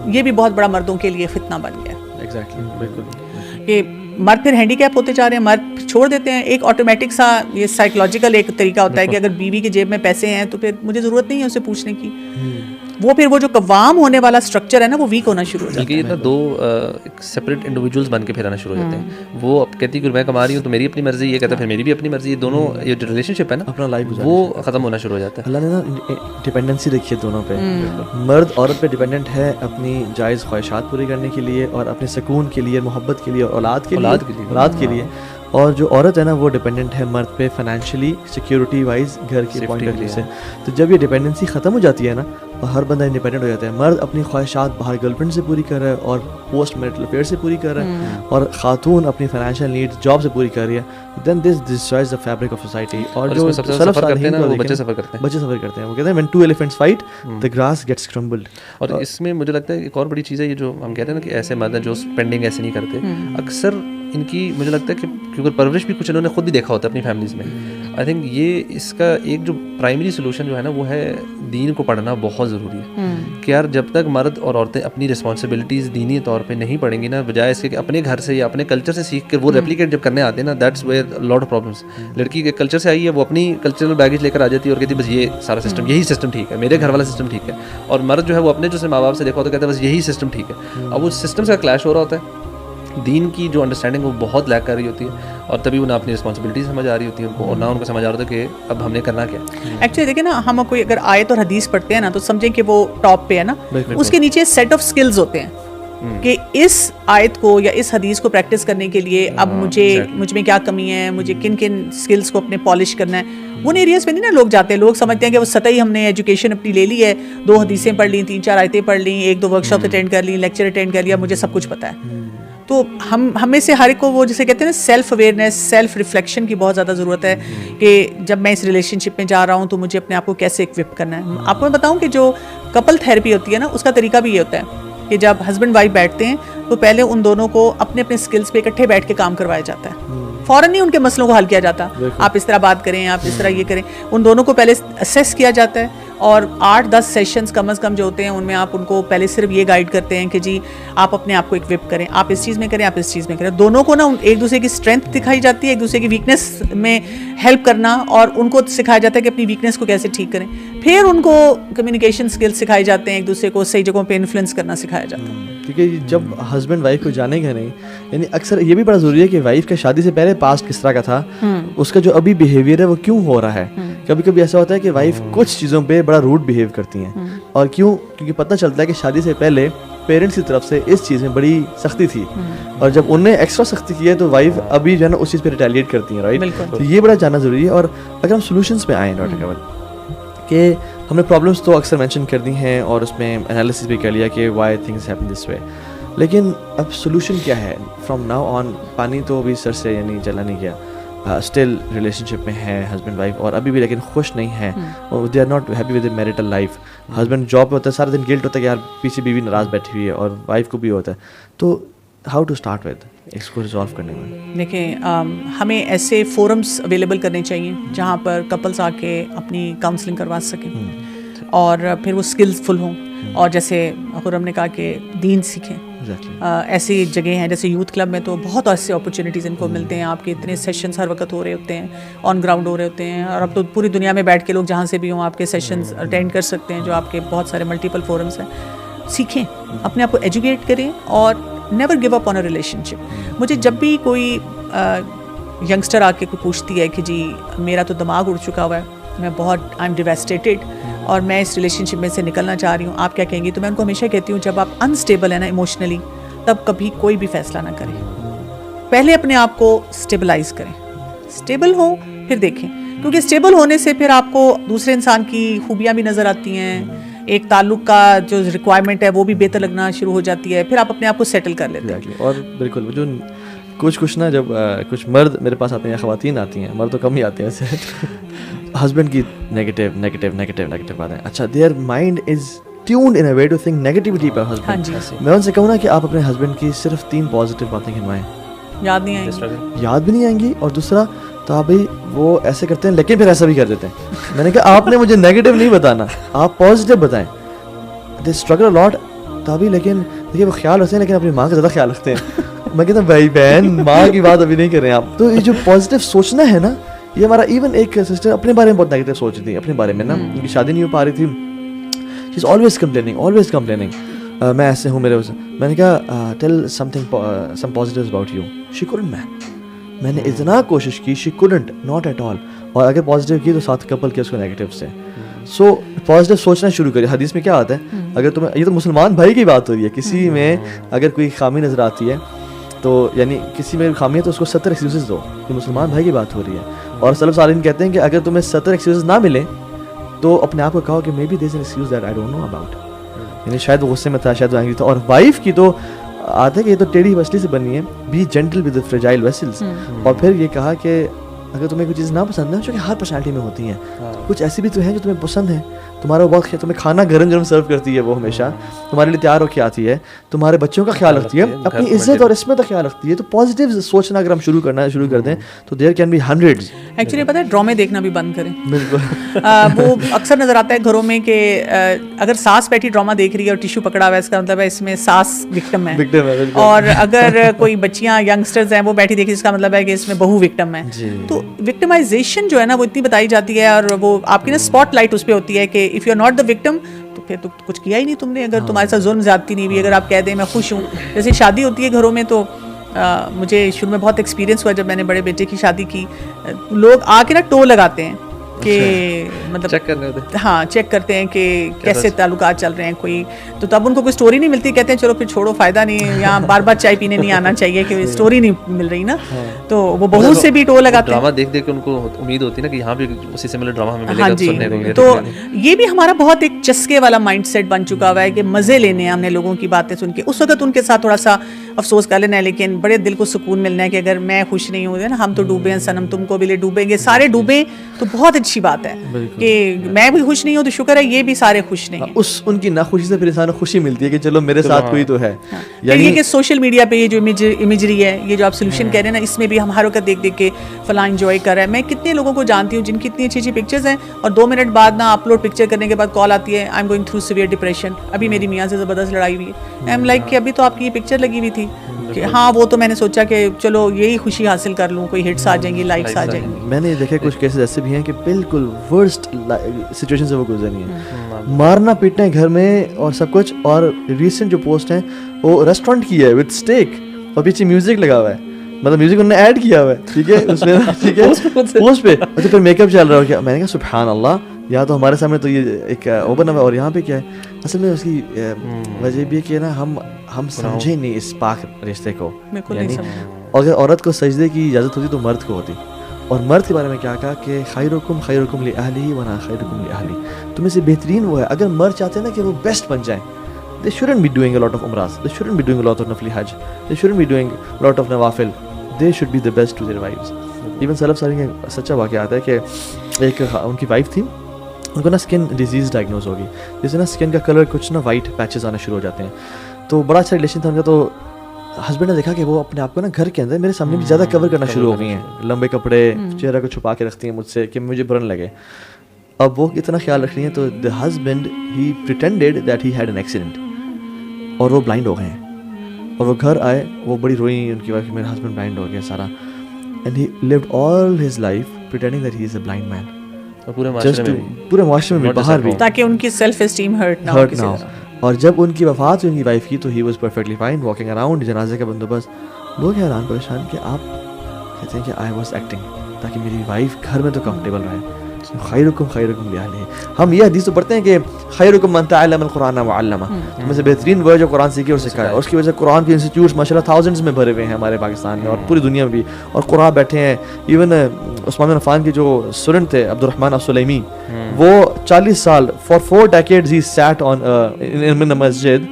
یہ بھی بہت بڑا مردوں کے لیے فتنہ بن گیا. ایگزیکٹلی, بالکل, کہ مرد پھر ہینڈی کیپ ہوتے جا رہے ہیں, مرد چھوڑ دیتے ہیں. ایک آٹومیٹک سا یہ سائیکولوجیکل ایک طریقہ ہوتا ہے کہ اگر بیوی کی جیب میں پیسے ہیں تو پھر مجھے ضرورت نہیں ہے اسے پوچھنے کی. وہ پھر وہ جو قوام ہونے والا اسٹرکچر ہے نا, وہ ویک ہونا شروع ہو جاتا ہے. یہ نا 2 سپریٹ انڈیویجولس بن کے پھر آنا شروع ہو جاتے ہیں. وہ اب کہتی کہ میں کما رہی ہوں تو میری اپنی مرضی, یہ کہتا ہے پھر میری بھی اپنی مرضی. یہ دونوں یہ جو ریلیشن شپ ہے نا, اپنا لائف وہ ختم ہونا شروع ہو جاتا ہے. اللہ نے نا ڈپینڈنسی رکھی ہے دونوں پہ. مرد عورت پہ ڈپینڈنٹ ہے اپنی جائز خواہشات پوری کرنے کے لیے, اور اپنے سکون کے لیے, محبت کے لیے, اور اولاد کے لیے. اور جو عورت ہے نا وہ ڈپینڈنٹ ہے مرد پہ فائنینشلی سیکیورٹی وائز, گھر کے پوائنٹ آف ویو سے. تو جب یہ ڈپینڈنسی ختم ہو جاتی ہے نا, اور ہر بندہ انڈیپینڈنٹ ہو جاتا ہے. مرد اپنی خواہشات باہر گرل فرینڈ سے پوری کر رہا ہے اور پوسٹ میرٹل افیئر سے پوری کر رہا ہے, اور خاتون اپنی فائنینشیل نیڈ جاب سے پوری کر رہی ہے. Then this destroys the fabric of society. اور جو سفر کرتے ہیں وہ بچے سفر کرتے ہیں, وہ کہتے ہیں when two elephants fight the grass gets crumbled. اور اس میں مجھے لگتا ہے ایک اور بڑی چیز ہے یہ جو ہم کہتے ہیں نا کہ ایسے مرد ہیں جو اسپینڈنگ ایسے نہیں کرتے, اکثر ان کی مجھے لگتا ہے کہ کیونکہ پرورش بھی کچھ انہوں نے خود بھی دیکھا ہوتا ہے اپنی فیملیز میں. آئی تھنک یہ اس کا ایک جو پرائمری سولوشن جو ہے نا وہ ہے دین کو پڑھنا بہت ضروری ہے. کہ یار جب تک مرد اور عورتیں اپنی رسپانسبلٹیز دینی طور پہ نہیں پڑھیں گی نا, بجائے اس کے کہ اپنے گھر سے یا اپنے کلچر سے سیکھ کے وہ ریپلیکیٹ جب کرنے آتے ہیں نا, that's where lot of problems. لڑکی کے کلچر سے آئی ہے, وہ اپنی کلچرل بیگیج لے کر آ جاتی ہے اور کہتی ہے بس یہ سارا سسٹم, یہی سسٹم ٹھیک ہے, میرے گھر والا سسٹم ٹھیک ہے. اور مرد جو ہے وہ اپنے جو سے ماں باپ سے دیکھا ہوتا ہے کہتا ہے بس یہی سسٹم ٹھیک ہے. اب اس سسٹم سے کلیش ہو رہا ہوتا ہے, دین کی جو انڈرسٹینڈنگ وہ بہت لیک کر رہی ہوتی ہے, اور تبھی انہیں اپنی رسپانسبلٹی سمجھ آ رہی ہوتی ہے ان کو, اور نہ ان کو سمجھ آ رہا ہوتا کہ اب ہم نے کرنا کیا. ایکچولی دیکھیں نا, ہم کوئی اگر آیت اور حدیث پڑھتے ہیں نا تو سمجھیں کہ وہ ٹاپ پہ ہے نا, اس کے نیچے سیٹ آف اسکلز ہوتے ہیں کہ اس آیت کو یا اس حدیث کو پریکٹس کرنے کے لیے اب مجھ میں کیا کمی ہے, مجھے کن کن اسکلس کو اپنے پالش کرنا ہے. ان ایریاز پہ نہیں نا لوگ جاتے ہیں. لوگ سمجھتے ہیں کہ وہ سطحی ہم نے ایجوکیشن اپنی لے لی ہے, 2 حدیثیں پڑھ لیں, 3-4 آیتیں پڑھ لیں, 1-2 ورک شاپ اٹینڈ کر لیں, لیکچر اٹینڈ کر لیا, مجھے سب کچھ پتہ ہے. تو ہمیں سے ہر ایک کو وہ جسے کہتے ہیں نا سیلف اویئرنیس, سیلف ریفلیکشن کی بہت زیادہ ضرورت ہے کہ جب میں اس ریلیشن شپ میں جا رہا ہوں تو مجھے اپنے آپ کو کیسے اکوپ کرنا ہے. آپ کو میں بتاؤں کہ جو کپل تھیراپی ہوتی ہے نا, اس کا طریقہ بھی یہ ہوتا ہے کہ جب ہسبینڈ وائف بیٹھتے ہیں تو پہلے ان دونوں کو اپنے اپنے اسکلس پہ اکٹھے بیٹھ کے کام کروایا جاتا ہے. فوراً نہیں ان کے مسئلوں کو حل کیا جاتا, آپ اس طرح بات کریں, آپ اس طرح یہ کریں. ان دونوں کو پہلے اسیس کیا جاتا ہے, اور 8-10 سیشنز کم از کم جو ہوتے ہیں ان میں آپ ان کو پہلے صرف یہ گائیڈ کرتے ہیں کہ جی آپ اپنے آپ کو اکوپ کریں, آپ اس چیز میں کریں, آپ اس چیز میں کریں. دونوں کو نا ایک دوسرے کی اسٹرینتھ دکھائی جاتی ہے, ایک دوسرے کی ویکنیس میں ہیلپ کرنا, اور ان کو سکھایا جاتا ہے کہ اپنی ویکنیس کو کیسے ٹھیک کریں. پھر ان کو کمیونیکیشن اسکلس سکھائے جاتے ہیں, ایک دوسرے کو صحیح جگہوں پہ انفلوئنس کرنا سکھایا جاتا ہے. کیونکہ جب ہسبینڈ وائف کو جانے گا نہیں, یعنی اکثر یہ بھی بڑا ضروری ہے کہ وائف کا شادی سے پہلے پاسٹ کس طرح کا تھا, اس کا جو ابھی بیہیویئر ہے وہ کیوں ہو رہا ہے. کبھی کبھی ایسا ہوتا ہے کہ وائف کچھ چیزوں پہ بڑا روڈ بیہیو کرتی ہیں, اور کیونکہ پتہ چلتا ہے کہ شادی سے پہلے پیرنٹس کی طرف سے اس چیز میں بڑی سختی تھی, اور جب انہوں نے ایکسٹرا سختی کی ہے تو وائف ابھی جو ہے نا اس چیز پہ ریٹیلیٹ کرتی ہیں, رائٹ. تو یہ بڑا جاننا ضروری ہے. اور اگر ہم سولوشنس پہ آئیں ڈاکٹر کنول, کہ ہم نے پرابلمس تو اکثر مینشن کر دی ہیں اور اس میں انالیسس بھی کر لیا کہ وائی تھنگس ہیپن دس وے, لیکن اب سولوشن کیا ہے فرام ناؤ آن؟ پانی تو ابھی سر سے یعنی چلا نہیں گیا, اسٹل ریلیشن شپ میں ہے ہسبینڈ وائف, اور ابھی بھی لیکن خوش نہیں ہے, they are not happy with marital life. Husband job پہ ہوتا ہے, سارا دن گلٹ ہوتا ہے کہ یار پیچھے بیوی ناراض بیٹھی ہوئی ہے, اور وائف کو بھی ہوتا ہے. تو ہاؤ ٹو اسٹارٹ ود اس کو ریزالو کرنے میں؟ دیکھیں, ہمیں ایسے فورمس اویلیبل کرنے چاہیے جہاں پر کپلس آ کے اپنی کاؤنسلنگ کروا سکیں, اور پھر وہ اسکلفل ہوں, اور جیسے خرم نے کہا کہ دین سیکھیں. ایسی جگہیں ہیں جیسے یوتھ کلب میں تو بہت ایسے اپرچونیٹیز ان کو ملتے ہیں, آپ کے اتنے سیشنز ہر وقت ہو رہے ہوتے ہیں, آن گراؤنڈ ہو رہے ہوتے ہیں, اور اب تو پوری دنیا میں بیٹھ کے لوگ جہاں سے بھی ہوں آپ کے سیشنز اٹینڈ کر سکتے ہیں, جو آپ کے بہت سارے ملٹیپل فورمس ہیں. سیکھیں, اپنے آپ کو ایجوکیٹ کریں, اور never give up on a relationship. مجھے جب بھی کوئی ینگسٹر آ کے کوئی پوچھتی ہے کہ جی میرا تو دماغ اڑ چکا ہوا ہے, میں بہت آئی ایم ڈیویسٹیٹیڈ اور میں اس ریلیشن شپ میں سے نکلنا چاہ رہی ہوں, آپ کیا کہیں گی؟ تو میں ان کو ہمیشہ کہتی ہوں جب آپ انسٹیبل ہیں نا ایموشنلی, تب کبھی کوئی بھی فیصلہ نہ کریں. پہلے اپنے آپ کو اسٹیبلائز کریں, اسٹیبل ہوں پھر دیکھیں, کیونکہ اسٹیبل ہونے سے پھر آپ کو دوسرے انسان کی خوبیاں بھی نظر آتی ہیں, ایک تعلق کا جو ریکوائرمنٹ ہے وہ بھی بہتر لگنا شروع ہو جاتی ہے, پھر آپ اپنے آپ کو سیٹل کر لیتے ہیں. اور بالکل جو کچھ نا, جب کچھ مرد میرے پاس آتے ہیں یا خواتین آتی ہیں, مرد تو کم ہی آتے ہیں ایسے, ہسبینڈ کی نیگیٹو باتیں, اچھا their mind is tuned in a way to think negativity پر ہسبینڈ. میں ان سے کہوں نا کہ آپ اپنے ہسبینڈ کی صرف 3 پازیٹیو باتیں گنوائیں, یاد بھی نہیں آئیں گی. اور دوسرا تو آپ بھائی وہ ایسے کرتے ہیں لیکن پھر ایسا بھی کر دیتے ہیں. میں نے کہا آپ نے مجھے نیگیٹو نہیں بتانا, آپ پازیٹیو بتائیں. دے اسٹرگل الاٹ تبھی, لیکن دیکھیے وہ خیال رکھتے ہیں لیکن اپنی ماں کا زیادہ خیال رکھتے ہیں. میں کہتا ہوں بھائی بہن ماں کی بات ابھی نہیں کر رہے ہیں آپ. تو یہ جو پازیٹیو سوچنا ہے نا, یہ ہمارا ایون ایک سسٹر اپنے بارے میں بہت نیگیٹو سوچ تھی, اپنے بارے میں نا, ان کی شادی نہیں ہو پا رہی تھی, شی از آلویز کمپلیننگ میں ایسے ہوں, میں نے کہا tell some positives about you. She couldn't man. میں نے اتنا کوشش کی, she couldn't not at all. اور اگر پازیٹیو کی تو ساتھ کپل کیا اس کو نیگیٹو سے. سو پازیٹیو سوچنا شروع کریے. حدیث میں کیا آتا ہے, اگر تمہیں, یہ تو مسلمان بھائی کی بات ہو رہی ہے, کسی میں اگر کوئی خامی نظر آتی ہے تو یعنی کسی میں خامی ہے تو اس کو 70 ایکسکیوزز دو. یہ مسلمان بھائی کی بات ہو رہی ہے. اور سلف صالحین کہتے ہیں کہ اگر تمہیں 70 ایکسکیوزز نہ ملیں تو اپنے آپ کو کہو کہ maybe there is an excuse that I don't know about, یعنی شاید وہ غصے میں تھا, شاید وہ اینگری تھا. اور وائف کی تو آتا ہے کہ یہ تو ٹیڑھی مچھلی سے بنی ہے, be gentle with fragile vessels. اور پھر یہ کہا کہ اگر تمہیں کوئی چیز نہ پسند ہے, جو کہ ہر پرسنالٹی میں ہوتی ہیں, کچھ ایسی بھی تو ہیں جو تمہیں پسند ہیں, تمہارا وقت ہے, تمہیں کھانا گرم گرم سرو کرتی ہے, وہ ہمیشہ تمہارے لیے تیار ہو کے آتی ہے, تمہارے بچوں کا خیال رکھتی ہے, اپنی عزت اور عصمت کا خیال رکھتی ہے. تو پازیٹیو سوچنا اگر ہم شروع کر دیں تو there can be hundreds. Actually پتہ ہے ڈرامے دیکھنا بھی بند کریں. بالکل وہ اکثر نظر آتا ہے گھروں میں کہ اگر ساس بیٹھی ڈرامہ دیکھ رہی ہے اور ٹیشو پکڑا ہوا ہے, اس کا مطلب ہے اس میں ساس وکٹم ہے, اور اگر کوئی بچیاں ینگسٹرز ہیں وہ بیٹھی دیکھی, اس کا مطلب ہے کہ اس میں بہو وکٹم ہے. تو وکٹمائزیشن جو ہے نا وہ اتنی بتائی جاتی ہے, اور وہ آپ کی نا اسپاٹ لائٹ اس پہ ہوتی ہے کہ if you are not the victim تو پھر تو کچھ کیا ہی نہیں تم نے, اگر تمہارے ساتھ ظلم زیادتی نہیں ہوئی, اگر آپ کہہ دیں میں خوش ہوں. جیسے شادی ہوتی ہے گھروں میں, تو مجھے شروع میں بہت ایکسپیرینس ہوا جب میں نے بڑے بیٹے کی شادی کی, لوگ آ کے نا ٹو لگاتے ہیں کہ مطلب چیک کرنے ہوتے ہیں, ہاں چیک کرتے ہیں کہ کیسے تعلقات چل رہے ہیں کوئی, تو تب ان کو کوئی اسٹوری نہیں ملتی, کہتے ہیں چلو پھر چھوڑو, فائدہ نہیں, یہاں بار بار چائے پینے نہیں آنا چاہیے کہ اسٹوری نہیں مل رہی نا, تو وہ بہو سے بھی ٹو لگاتے ہیں. ڈرامہ دیکھ دیکھ کے ان کو امید ہوتی ہے نا کہ یہاں بھی اسی سملر ڈرامہ ہمیں ملے گا سننے کو. تو یہ بھی ہمارا بہت ایک چسکے والا مائنڈ سیٹ بن چکا ہوا ہے کہ مزے لینے ہیں ہم نے لوگوں کی باتیں سن کے, اس وقت ان کے ساتھ تھوڑا سا افسوس کر لینا ہے, لیکن بڑے دل کو سکون ملنا ہے کہ اگر میں خوش نہیں ہوں نا, ہم تو ڈوبے ہیں صنم, تم کو بھی لے ڈوبیں گے, سارے ڈوبیں, تو بہت اچھی بات ہے کہ میں بھی خوش نہیں ہوں تو شکر ہے یہ بھی سارے خوش نہیں ہیں. اس ان کی ناخوشی سے پھر انسان کو خوشی ملتی ہے کہ چلو میرے ساتھ کوئی تو ہے. یعنی یہ کہ سوشل میڈیا پہ یہ جو امیجری ہے, یہ جو آپ سولوشن کہہ رہے ہیں نا, اس میں بھی ہم ہر وقت دیکھ دیکھ کے فلاں انجوائے کر رہا ہے. میں کتنے لوگوں کو جانتی ہوں جن کی اتنی اچھی اچھی پکچرز ہیں, اور 2 منٹ بعد نا اپلوڈ پکچر کرنے کے بعد کال آتی ہے, I am going through severe depression, ابھی میری میاں سے زبردست لڑائی ہوئی ہے. آئی ایم لائک کہ ابھی تو آپ کی یہ پکچر لگی ہوئی تھی کہ ہاں وہ تو میں نے سوچا کہ چلو یہی خوشی حاصل کر لوں, کوئی ہٹس آ جائیں گی, لائکس آ جائیں گی. میں نے دیکھے کچھ کیسز ایسے بھی ہیں کہ بالکل ورسٹ سچویشن سے وہ گزری ہیں, مارنا پیٹنا ہے گھر میں اور سب کچھ. اور ریسنٹ جو پوسٹ ہیں وہ ریسٹورینٹ کی ہے وتھ اسٹیک, اور پیچھے میوزک لگا ہوا ہے, مطلب میوزک انہوں نے ایڈ کیا ہوا ہے, ٹھیک ہے, اس میں ٹھیک ہے پوسٹ پہ, اچھا پھر میک اپ چل رہا ہو کیا. میں نے کہا سبحان اللہ, یا تو ہمارے سامنے تو یہ ایک اوپن ہوا, اور یہاں پہ کیا ہے. اصل میں اس کی وجہ بھی ہے کہ نا ہم سمجھے نہیں اس پاک رشتے کو. یعنی اگر عورت کو سجدے کی اجازت ہوتی تو مرد کو ہوتی, اور مرد کے بارے میں کیا کہا کہ خیرکم خیرکم لأہلہ وانا خیرکم لأہلی, تم میں سے بہترین وہ ہے. اگر مرد چاہتے ہیں نا کہ وہ بیسٹ بن جائیں, they shouldn't be doing a lot of umrahs, they shouldn't be doing a lot of nafli hajj, they shouldn't be doing a lot of nawafil, they should be the best to their wives. even سلف صالحین کا سچا واقعہ آتا ہے کہ ایک ان کی وائف تھی, ان کو نا اسکن ڈیزیز ڈائگنوز ہوگی, جس سے نا اسکن کا کلر کچھ نا وائٹ پیچز آنا شروع ہو جاتے ہیں. تو بڑا اچھا ریلیشن تھا ان کا, تو ہسبینڈ نے دیکھا کہ وہ اپنے آپ کو نا گھر کے اندر میرے سامنے بھی زیادہ کور کرنا شروع ہو گئی ہیں, لمبے کپڑے, چہرہ کو چھپا کے رکھتی ہیں مجھ سے کہ مجھے برن لگے. اب وہ اتنا خیال رکھ رہی ہیں, تو the husband he pretended that he had an accident, اور وہ بلائنڈ ہو گئے ہیں. اور وہ گھر آئے, وہ بڑی روئی ان کی وائف, میرا ہسبینڈ بلائنڈ ہو گیا سارا, and he lived all his life pretending that he is a blind man. پورے معاشرے میں باہر بھی, تاکہ ان کی سیلف اسٹیم ہرٹ نہ ہو. اور جب ان کی وفات ہوئی ان کی وائف کی, تو he was perfectly fine walking around, جنازے کا بندوبست. لوگ حیران پریشان کہ آپ کہتے ہیں کہ آئی واز ایکٹنگ تاکہ میری وائف گھر میں تو کمفرٹیبل رہے. خیرکم خیرکم لأہلہ, ہم یہ حدیث تو پڑھتے ہیں کہ خیرکم من تعلم القرآن وعلمہ, تم میں سے بہترین وہ جو قرآن سیکھے اور سکھائے. اور اس کی وجہ سے قرآن کے انسٹیٹیوٹس ماشاءاللہ تھاؤزنڈز میں بھرے ہوئے ہیں ہمارے پاکستان میں اور پوری دنیا میں بھی, اور قرآن بیٹھے ہیں. ایون عثمان بن عفان کے جو اسٹوڈنٹ تھے عبد الرحمن السلیمی, وہ 40 سال for 4 decades he sat on in the مسجد,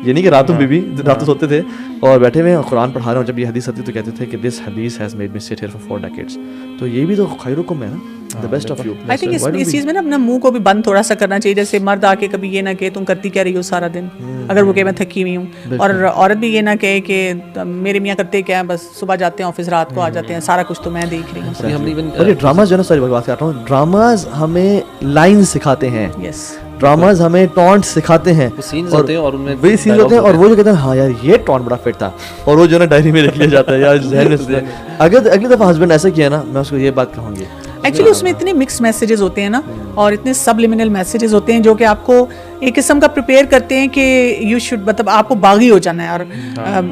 یعنی کہ راتوں میں بھی راتوں سوتے تھے اور بیٹھے ہوئے قرآن پڑھا رہے ہیں. اور جب یہ حدیث آتی تو کہتے تھے کہ دس حدیث ہیز میڈ می سٹ ہیئر فار 4 decades. تو یہ بھی تو خیرکم ہے نا, the best of you. I think اس چیز میں نا اپنا منہ کو بھی بند تھوڑا سا کرنا چاہیے. جیسے مرد آ کے کبھی یہ نہ کہ تم کرتی کیا رہی ہو سارا دن, اگر وہ کہ میں تھکی ہوئی ہوں, اور عورت بھی یہ نہ کہے کہ میرے میاں کرتے کیا ہیں, بس صبح جاتے ہیں آفس, رات کو آ جاتے ہیں, سارا کچھ تو میں دیکھ رہی ہوں. اور یہ ڈراماز جو ہے نا, سوری بات کر رہا ہوں, ڈراماز ہمیں لائن سکھاتے ہیں, یس, ڈراماز ہمیں ٹونٹ سکھاتے ہیں, وہی سینز ہوتے ہیں, اور وہ جو کہتے ہیں ہاں یار یہ ٹونٹ بڑا فٹ تھا, اور وہ جو ہے نا ڈائری میں لکھ لیا جاتا ہے, یا ذہن میں. اگر اگلی دفعہ ہسبینڈ ایسا کیا نا, میں اس کو یہ بات کہوں گی. ایکچولی اس میں اتنے مکس میسیجز ہوتے ہیں نا, اور اتنے سبلیمنل میسیجز ہوتے ہیں جو کہ آپ کو ایک قسم کا پریپیئر کرتے ہیں کہ یو شوڈ, مطلب آپ کو باغی ہو جانا ہے, اور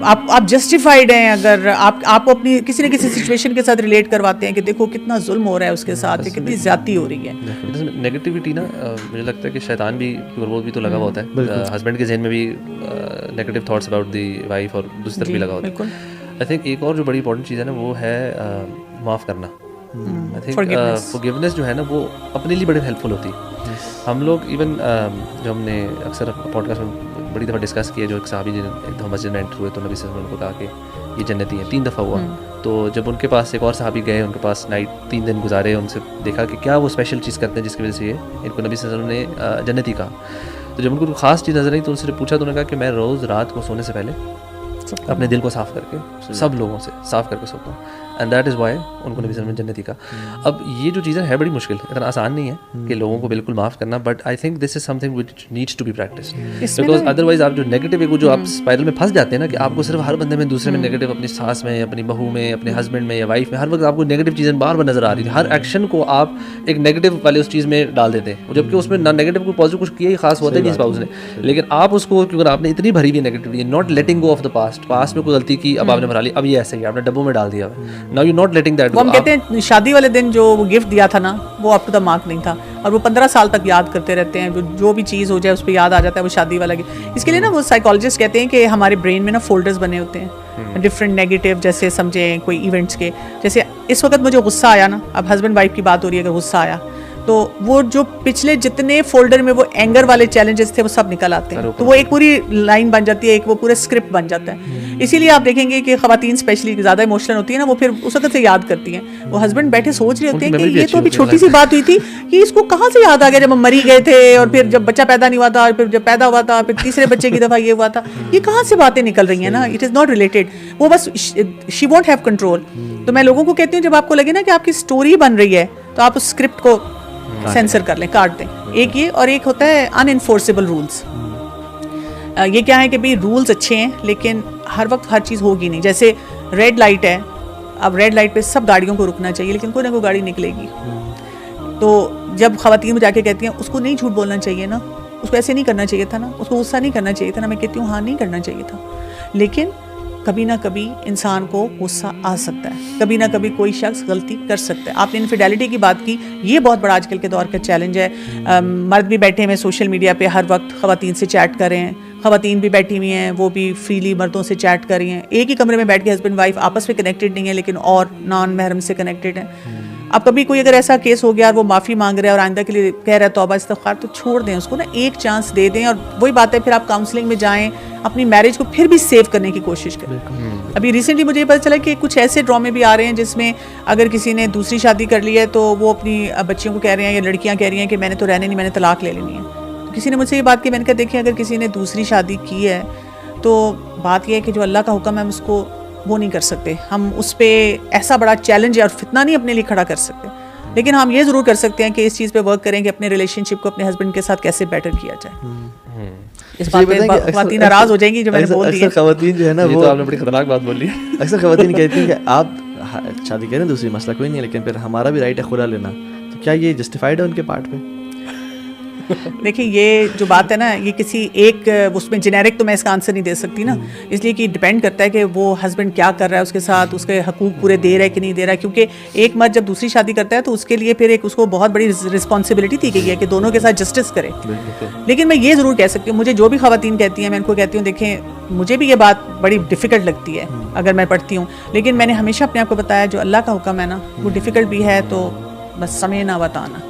آپ جسٹیفائڈ ہیں اگر آپ کو اپنی کسی نہ کسی سچویشن کے ساتھ ریلیٹ کرواتے ہیں کہ دیکھو کتنا ظلم ہو رہا ہے اس کے ساتھ, کتنی زیادتی ہو رہی ہے. نیگیٹیوٹی نا, مجھے لگتا ہے کہ شیطان بھی وہ بھی تو لگا ہوا ہوتا ہے, ہسبینڈ کے ذہن میں بھی negative thoughts about the wife, اور دوسری طرف بھی لگا ہوتا ہے. آئی تھنک ایک اور جو بڑی امپورٹنٹ چیز ہے نا, وہ ہے معاف کرنا. آئی تھنک فورگیونیس جو ہے نا وہ اپنے لیے بڑی ہیلپ فل ہوتی ہے. ہم لوگ ایون جو ہم نے اکثر پوڈ کاسٹ میں بڑی دفعہ ڈسکس کیا, جو ایک صحابی ایک دفعہ مسجد میں انٹر ہوئے تو نبی صلی اللہ علیہ وسلم کو کہا کہ یہ جنتی ہیں, 3 دفعہ ہوا. تو جب ان کے پاس ایک اور صحابی گئے, ان کے پاس نائٹ 3 دن گزارے, ان سے دیکھا کہ کیا وہ اسپیشل چیز کرتے ہیں جس کی وجہ سے یہ ان کو نبی صلی اللہ علیہ وسلم نے جنتی کہا. تو جب ان کو کوئی خاص چیز نظر آئی تو ان سے پوچھا, تو انہوں نے کہا کہ میں روز رات کو سونے سے پہلے اپنے دل کو صاف کر کے سب لوگوں سے صاف کر کے سوتا ہوں, اینڈ دیٹ از وائی ان کو نبی صلی اللہ علیہ وسلم جنتی کا. اب یہ جو چیزیں ہے بڑی مشکل, اتنا آسان نہیں ہے کہ لوگوں کو بالکل معاف کرنا, but I think this is something which needs to be practice, because otherwise آپ جو نیگیٹو جو آپ اسپائرل میں پھنس جاتے ہیں نا, کہ آپ کو صرف ہر بندے میں دوسرے میں نیگیٹو, اپنی ساس میں, اپنی بہو میں, اپنے ہسبینڈ میں یا وائف میں, ہر وقت آپ کو نیگیٹو چیزیں بار بار نظر آ رہی تھی, ہر ایکشن کو آپ ایک نیگیٹو والے اس چیز میں ڈال دیتے ہیں, جبکہ اس میں نہ نیگیٹو کو پازیٹیو کچھ کیا ہی خاص ہوتا ہے نہیں اسپاؤس نے, لیکن آپ اس کو کیونکہ آپ نے اتنی بھری ہوئی negativity, not letting go of the past میں کوئی غلطی کی, اب آپ نے بھرا لی, اب یہ ایسے ہی آپ نے ڈبوں میں ڈال دیا, now you not letting that. ہم کہتے ہیں شادی والے دن جو وہ گفٹ دیا تھا نا, وہ اپ ٹو دا مارک نہیں تھا, اور وہ 15 سال تک یاد کرتے رہتے ہیں, جو بھی چیز ہو جائے اس پہ یاد آ جاتا ہے وہ شادی والا گفٹ. اس کے لیے نا وہ سائیکالوجسٹ کہتے ہیں کہ ہمارے برین میں نا فولڈرز بنے ہوتے ہیں ڈفرینٹ نیگیٹو, جیسے سمجھیں کوئی ایونٹس کے, جیسے اس وقت مجھے غصہ آیا نا, اب ہسبینڈ وائف کی بات ہو رہی ہے, اگر غصہ آیا تو وہ جو پچھلے جتنے فولڈر میں وہ اینگر والے چیلنجز تھے وہ سب نکل آتے ہیں, تو وہ ایک پوری لائن بن جاتی ہے, ایک وہ پورا اسکرپٹ بن جاتا ہے. اسی لیے آپ دیکھیں گے کہ خواتین اسپیشلی زیادہ ایموشنل ہوتی ہیں نا, وہ پھر اس وقت سے یاد کرتی ہیں. وہ ہسبینڈ بیٹھے سوچ رہے ہوتے ہیں کہ یہ تو ابھی چھوٹی سی بات ہوئی تھی, کہ اس کو کہاں سے یاد آ گیا جب ہم مری گئے تھے, اور پھر جب بچہ پیدا نہیں ہوا تھا, اور پھر جب پیدا ہوا تھا, پھر تیسرے بچے کی دفعہ یہ ہوا تھا, یہ کہاں سے باتیں نکل رہی ہیں نا, اٹ از ناٹ ریلیٹڈ. وہ بس شی وونٹ ہیو کنٹرول. تو میں لوگوں کو کہتی ہوں جب آپ کو لگے نا کہ آپ کی اسٹوری بن رہی ہے, تو آپ اس اسکرپٹ کو سینسر کر لیں, کاٹ دیں. ایک یہ, اور ایک ہوتا ہے ان انفورسیبل رولس. یہ کیا ہے کہ بھئی رولز اچھے ہیں, لیکن ہر وقت ہر چیز ہوگی نہیں. جیسے ریڈ لائٹ ہے, اب ریڈ لائٹ پہ سب گاڑیوں کو رکنا چاہیے, لیکن کوئی نہ کوئی گاڑی نکلے گی. تو جب خواتین میں جا کے کہتی ہیں اس کو نہیں جھوٹ بولنا چاہیے نا, اس کو ایسے نہیں کرنا چاہیے تھا نا, اس کو غصہ نہیں کرنا چاہیے تھا نا, میں کہتی ہوں ہاں نہیں کرنا چاہیے تھا, لیکن کبھی نہ کبھی انسان کو غصہ آ سکتا ہے, کبھی نہ کبھی کوئی شخص غلطی کر سکتا ہے. آپ نے انفیڈیلٹی کی بات کی, یہ بہت بڑا آج کل کے دور کا چیلنج ہے. مرد بھی بیٹھے ہوئے سوشل میڈیا پہ ہر وقت خواتین سے چیٹ کر رہے ہیں, خواتین بھی بیٹھی ہوئی ہیں وہ بھی فریلی مردوں سے چیٹ کر رہی ہیں. ایک ہی کمرے میں بیٹھ کے ہسبینڈ وائف آپس میں کنیکٹڈ نہیں ہے, لیکن اور نان محرم سے کنیکٹڈ ہیں. اب کبھی کوئی اگر ایسا کیس ہو گیا اور وہ معافی مانگ رہا ہے اور آئندہ کے لیے کہہ رہا ہے توبہ استغفار, تو چھوڑ دیں اس کو نا, ایک چانس دے دیں. اور وہی بات ہے, پھر آپ کاؤنسلنگ میں جائیں, اپنی میرج کو پھر بھی سیو کرنے کی کوشش کریں. ابھی ریسنٹلی مجھے یہ پتہ چلا کہ کچھ ایسے ڈرامے بھی آ رہے ہیں جس میں اگر کسی نے دوسری شادی کر لی ہے تو وہ اپنی بچیوں کو کہہ رہے ہیں, یا لڑکیاں کہہ رہی ہیں کہ میں نے تو رہنے نہیں, میں نے طلاق لے لینی ہے. تو کسی نے مجھ سے یہ بات کی, میں نے کہا دیکھیں اگر کسی نے دوسری شادی کی ہے تو بات یہ ہے کہ جو اللہ کا حکم ہے ہم اس کو وہ نہیں کر سکتے, ہم اس پہ ایسا بڑا چیلنج اور فتنہ نہیں اپنے لیے کھڑا کر سکتے. لیکن ہم یہ ضرور کر سکتے ہیں کہ اس چیز پہ ورک کریں کہ اپنے ریلیشن شپ کو اپنے ہسبینڈ کے ساتھ کیسے بیٹر کیا جائے. اس بات پہ خواتین ناراض ہو جائیں گی جو میں نے بول دی ہے. خواتین جو ہے نا, وہ آپ نے بڑی خطرناک بات بولی ہے. اکثر خواتین کہتی ہیں کہ آپ شادی کریں دوسری مسئلہ کوئی نہیں ہے, لیکن پھر ہمارا بھی رائٹ ہے خلا لینا. تو کیا یہ جسٹیفائڈ ہے ان کے پارٹ پہ؟ دیکھیں یہ جو بات ہے نا, یہ کسی ایک اس میں جنیرک تو میں اس کا آنسر نہیں دے سکتی نا, اس لیے کہ ڈپینڈ کرتا ہے کہ وہ ہسبینڈ کیا کر رہا ہے اس کے ساتھ, اس کے حقوق پورے دے رہا ہے کہ نہیں دے رہا ہے. کیونکہ ایک مرد جب دوسری شادی کرتا ہے تو اس کے لیے پھر ایک اس کو بہت بڑی رسپانسبلٹی دی گئی ہے کہ دونوں کے ساتھ جسٹس کرے. لیکن میں یہ ضرور کہہ سکتی ہوں, مجھے جو بھی خواتین کہتی ہیں میں ان کو کہتی ہوں دیکھیں مجھے بھی یہ بات بڑی ڈیفیکلٹ لگتی ہے اگر میں پڑھتی ہوں, لیکن میں نے ہمیشہ اپنے آپ کو بتایا جو اللہ کا حکم ہے نا وہ ڈیفیکلٹ بھی ہے, تو بس سمجھنا بتانا.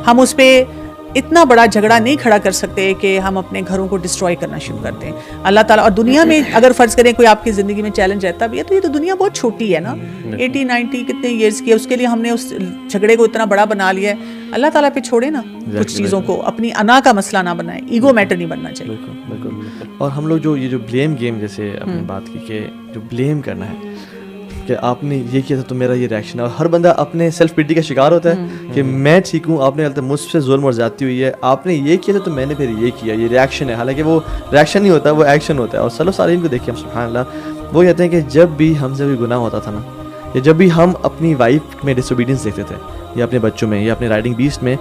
ہم اس پہ اتنا بڑا جھگڑا نہیں کھڑا کر سکتے کہ ہم اپنے گھروں کو ڈسٹروائے کرنا شروع کر دیں. اللہ تعالیٰ, اور دنیا میں اگر فرض کریں کوئی آپ کی زندگی میں چیلنج رہتا بھی ہے تو یہ تو دنیا بہت چھوٹی ہے نا, 80-90 کتنے ایئرس کی ہے, اس کے لیے ہم نے اس جھگڑے کو اتنا بڑا بنا لیا ہے. اللہ تعالیٰ پہ چھوڑے نا کچھ چیزوں کو, اپنی انا کا مسئلہ نہ بنائیں, ایگو میٹر نہیں بننا چاہیے. بالکل. اور ہم لوگ جو یہ جو بلیم گیم جیسے آپ نے بات کی کہ جو بلیم کرنا ہے کہ آپ نے یہ کیا تھا تو میرا یہ ریئیکشن ہے, اور ہر بندہ اپنے سیلف پیٹی کا شکار ہوتا ہے کہ میں ٹھیک ہوں, آپ نے غلط مجھ سے ظلم اور زیادتی ہوئی ہے, آپ نے یہ کیا تھا تو میں نے پھر یہ کیا, یہ ریئیکشن ہے. حالانکہ وہ ریئیکشن نہیں ہوتا, وہ ایکشن ہوتا ہے. اور سلف صالحین کو دیکھیں ہم سبحان اللہ, وہ کہتے ہیں کہ جب بھی ہم سے کوئی گناہ ہوتا تھا نا, یا جب بھی ہم اپنی وائف میں ڈس اوبیڈینس دیکھتے تھے, یا اپنے بچوں میں, یا اپنے رائڈنگ بیسٹ میں,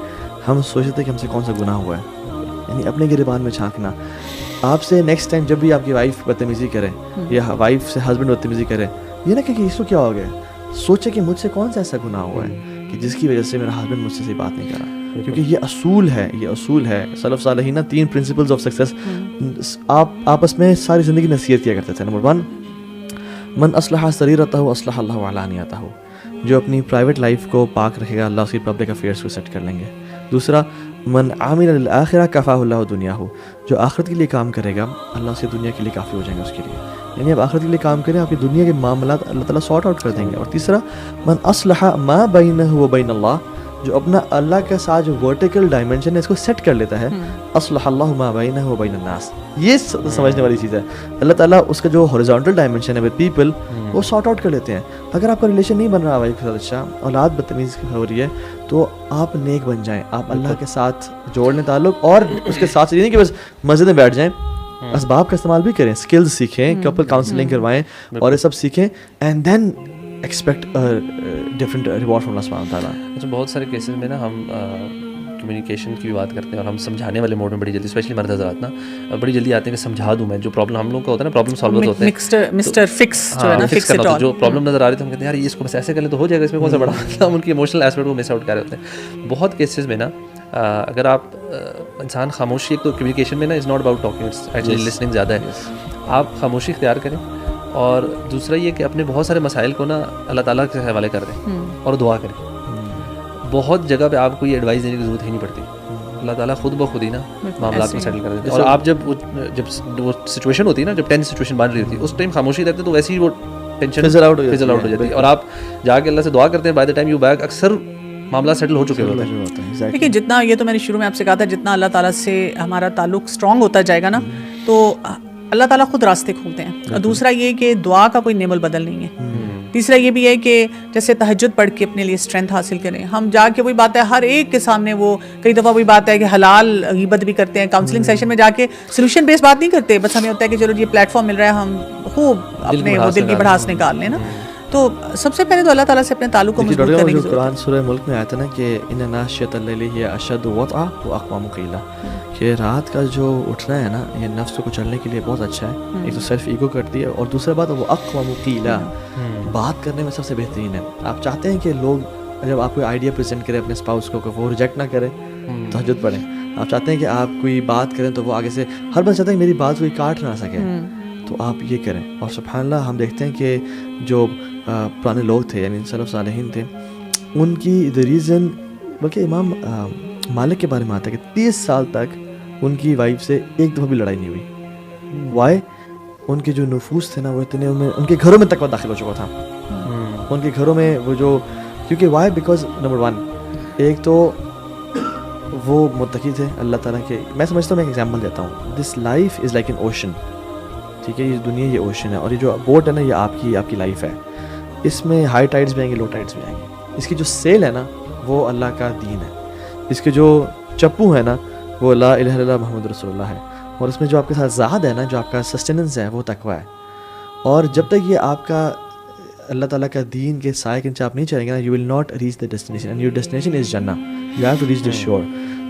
ہم سوچتے تھے کہ ہم سے کون سا گناہ ہوا ہے. یعنی اپنے گریبان میں جھانکنا. آپ سے نیکسٹ ٹائم جب بھی آپ کی وائف بدتمیزی کرے, یا وائف سے ہسبینڈ بدتمیزی کرے, یہ نہ کہ اس کو کیا ہو گیا, سوچے کہ مجھ سے کون سا ایسا گناہ ہوا ہے کہ جس کی وجہ سے میرا ہسبینڈ مجھ سے بات نہیں کرا. کیونکہ یہ اصول ہے, یہ اصول ہے. سلف صالحین نا 3 پرنسپلز آف سکسیس آپ آپس میں ساری زندگی نصیحت کیا کرتے تھے. نمبر 1, من اصلح سریرتہ اصلح اللہ علانیتہ. جو اپنی پرائیویٹ لائف کو پاک رکھے گا اللہ اس کی پبلک افیئرس کو سیٹ کر لیں گے. دوسرا من عامل للآخرہ کفاہ اللہ دنیا ہو, جو آخرت کے لیے کام کرے گا اللہ اس کی دنیا کے لیے کافی ہو جائیں گے اس کے لیے. یعنی آپ آخرت کے لیے کام کریں, آپ کی دنیا کے معاملات اللہ تعالیٰ سارٹ آؤٹ کر دیں گے. اور تیسرا من اصلح ما بینہ و بین اللہ, جو اپنا اللہ کے ساتھ جو ورٹیکل ڈائمنشن ہے اس کو سیٹ کر لیتا ہے, اصلح اللہ ما بینہ و بین الناس. یہ سمجھنے والی چیز ہے. اللہ تعالیٰ اس کا جو ہاریزونٹل ڈائمنشن ہے ود پیپل وہ سارٹ آؤٹ کر لیتے ہیں. اگر آپ کا ریلیشن نہیں بن رہا وائف کے ساتھ اچھا, اولاد بدتمیز ہو رہی ہے, تو آپ نیک بن جائیں, آپ اللہ کے ساتھ جوڑ لیں تعلق, اور اس کے ساتھ یہ نہیں کہ بس مسجد میں بیٹھ جائیں, اسباب کا استعمال بھی کریں, اسکلز سیکھیں, کپل کاؤنسلنگ کروائیں اور یہ سب سیکھیں, and then expect different reward from Allah سبحانہ وتعالیٰ. اچھا, بہت سارے کیسز میں نا ہم کمیونیکیشن کی بھی بات کرتے ہیں اور ہم سمجھانے والے موڈ میں بڑی جلدی, اسپیشلی مرد حضرات نا بڑی جلدی آتے ہیں کہ سمجھا دوں میں, جو پرابلم ہم لوگ کا ہوتا ہے نا, پرابلم سالور ہوتے ہیں, مسٹر فکس جو ہے نا, فکس اٹ آل, جو پرابلم نظر آ رہی تھی ہم کہتے ہیں یار اس کو بس ایسے کر لیں تو ہو جائے گا, اس میں کون سا بڑا, ہم ان کی ایموشنل ایسپیکٹ کو مس آؤٹ کر رہے ہوتے ہیں. بہت کیسز میں نا اگر آپ انسان خاموشی, ایک تو کمیونیکیشن میں نا is not about talking, it's actually listening زیادہ ہے. آپ خاموشی اختیار کریں, اور دوسرا یہ کہ اپنے بہت سارے مسائل کو نا اللہ تعالیٰ کے حوالے کر دیں اور دعا کریں. بہت جگہ پہ آپ کو یہ ایڈوائس دینے کی ضرورت ہی نہیں پڑتی, اللہ تعالیٰ خود بخود ہی نا معاملات کو سیٹل کر دیتے ہیں. اور آپ جب وہ سچویشن ہوتی ہے نا, جب ٹینس سچویشن بن رہی ہوتی ہے, اس ٹائم خاموشی رہتے ہیں تو ویسے ہی وہ ٹینشن فزل آؤٹ ہو جاتی ہے, اور آپ جا کے اللہ سے دعا کرتے ہیں, by the time you back اکثر معاملہ سیٹل ہو چکے ہوتے ہیں. دیکھیے جتنا, یہ تو میں نے شروع میں آپ سے کہا تھا, جتنا اللہ تعالیٰ سے ہمارا تعلق اسٹرانگ ہوتا جائے گا نا, تو اللہ تعالیٰ خود راستے کھولتے ہیں. اور دوسرا یہ کہ دعا کا کوئی نعم البدل نہیں ہے. تیسرا یہ بھی ہے کہ جیسے تہجد پڑھ کے اپنے لیے اسٹرینتھ حاصل کریں. ہم جا کے وہی بات ہے ہر ایک کے سامنے, وہ کئی دفعہ وہی بات ہے کہ حلال غیبت بھی کرتے ہیں. کاؤنسلنگ سیشن میں جا کے سولوشن بیس بات نہیں کرتے, بس ہمیں ہوتا ہے کہ چلو یہ پلیٹ فارم مل رہا ہے, ہم خوب اپنے وہ دل کی بڑھاس نکال لیں نا. تو سب سے پہلے تو اللہ تعالیٰ سے اپنے تعلق کو مضبوط کرنے کی ضرورت ہے. قرآن سورہ ملک میں آیا تھا نا کہ ان ناشیۃ اللیل ہی اشد وطئا واقوم قیلا, کہ رات کا جو اٹھنا ہے نا یہ نفس کو چلنے کے لیے بہت اچھا ہے. ایک تو سیلف ایگو کرتی ہے, اور دوسرا بات وہ اقوام قیلا, بات کرنے میں سب سے بہترین ہے. آپ چاہتے ہیں کہ لوگ جب آپ کوئی آئیڈیا پریزنٹ کریں اپنے اسپاؤس کو, وہ ریجیکٹ نہ کرے, تہجد پڑھیں. آپ چاہتے ہیں کہ آپ کوئی بات کریں تو وہ آگے سے ہر بندہ چاہتا ہے کہ میری بات کوئی کاٹ نہ سکے, تو آپ یہ کریں. اور سبحان اللہ ہم دیکھتے ہیں کہ جو پرانے لوگ تھے, یعنی سلف صالحین تھے, ان کی دا ریزن, بلکہ امام مالک کے بارے میں آتا ہے کہ 30 سال تک ان کی وائف سے ایک دفعہ بھی لڑائی نہیں ہوئی. وائی؟ ان کے جو نفوس تھے نا وہ اتنے, ان کے گھروں میں تقویٰ داخل ہو چکا تھا. ان کے گھروں میں وہ جو, کیونکہ وائی, بیکاز نمبر 1 ایک تو وہ متقی تھے اللہ تعالیٰ کے. میں سمجھتا ہوں, میں ایک ایگزامپل دیتا ہوں, this life is like an ocean, ٹھیک ہے, یہ دنیا یہ اوشن ہے, اور یہ جو بوٹ ہے نا یہ آپ کی لائف ہے. اس میں ہائی ٹائڈس بھی آئیں گے, لو ٹائڈس بھی آئیں گے. اس کی جو سیل ہے نا وہ اللہ کا دین ہے, اس کے جو چپو ہے نا وہ لا الہ الا اللہ محمد رسول اللہ ہے, اور اس میں جو آپ کے ساتھ زاد ہے نا, جو آپ کا سسٹیننس ہے وہ تقویٰ ہے. اور جب تک یہ آپ کا اللہ تعالیٰ کا دین کے سائے کے نیچے آپ نہیں چلیں گے نا, you will not reach the destination, and your destination is Jannah, you have to reach the shore.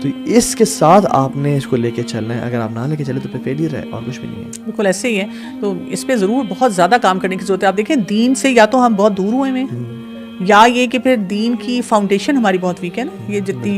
تو اس کے ساتھ آپ نے اس کو لے کے چلنا ہے. اگر آپ نہ لے کے چلے تو پھر فیلئر ہے اور کچھ بھی نہیں ہے. بالکل ایسے ہی ہے. تو اس پہ ضرور بہت زیادہ کام کرنے کی ضرورت ہے. آپ دیکھیں دین سے یا تو ہم بہت دور ہوئے ہیں, یا یہ کہ پھر دین کی فاؤنڈیشن ہماری بہت ویک ہے نا. یہ جتنی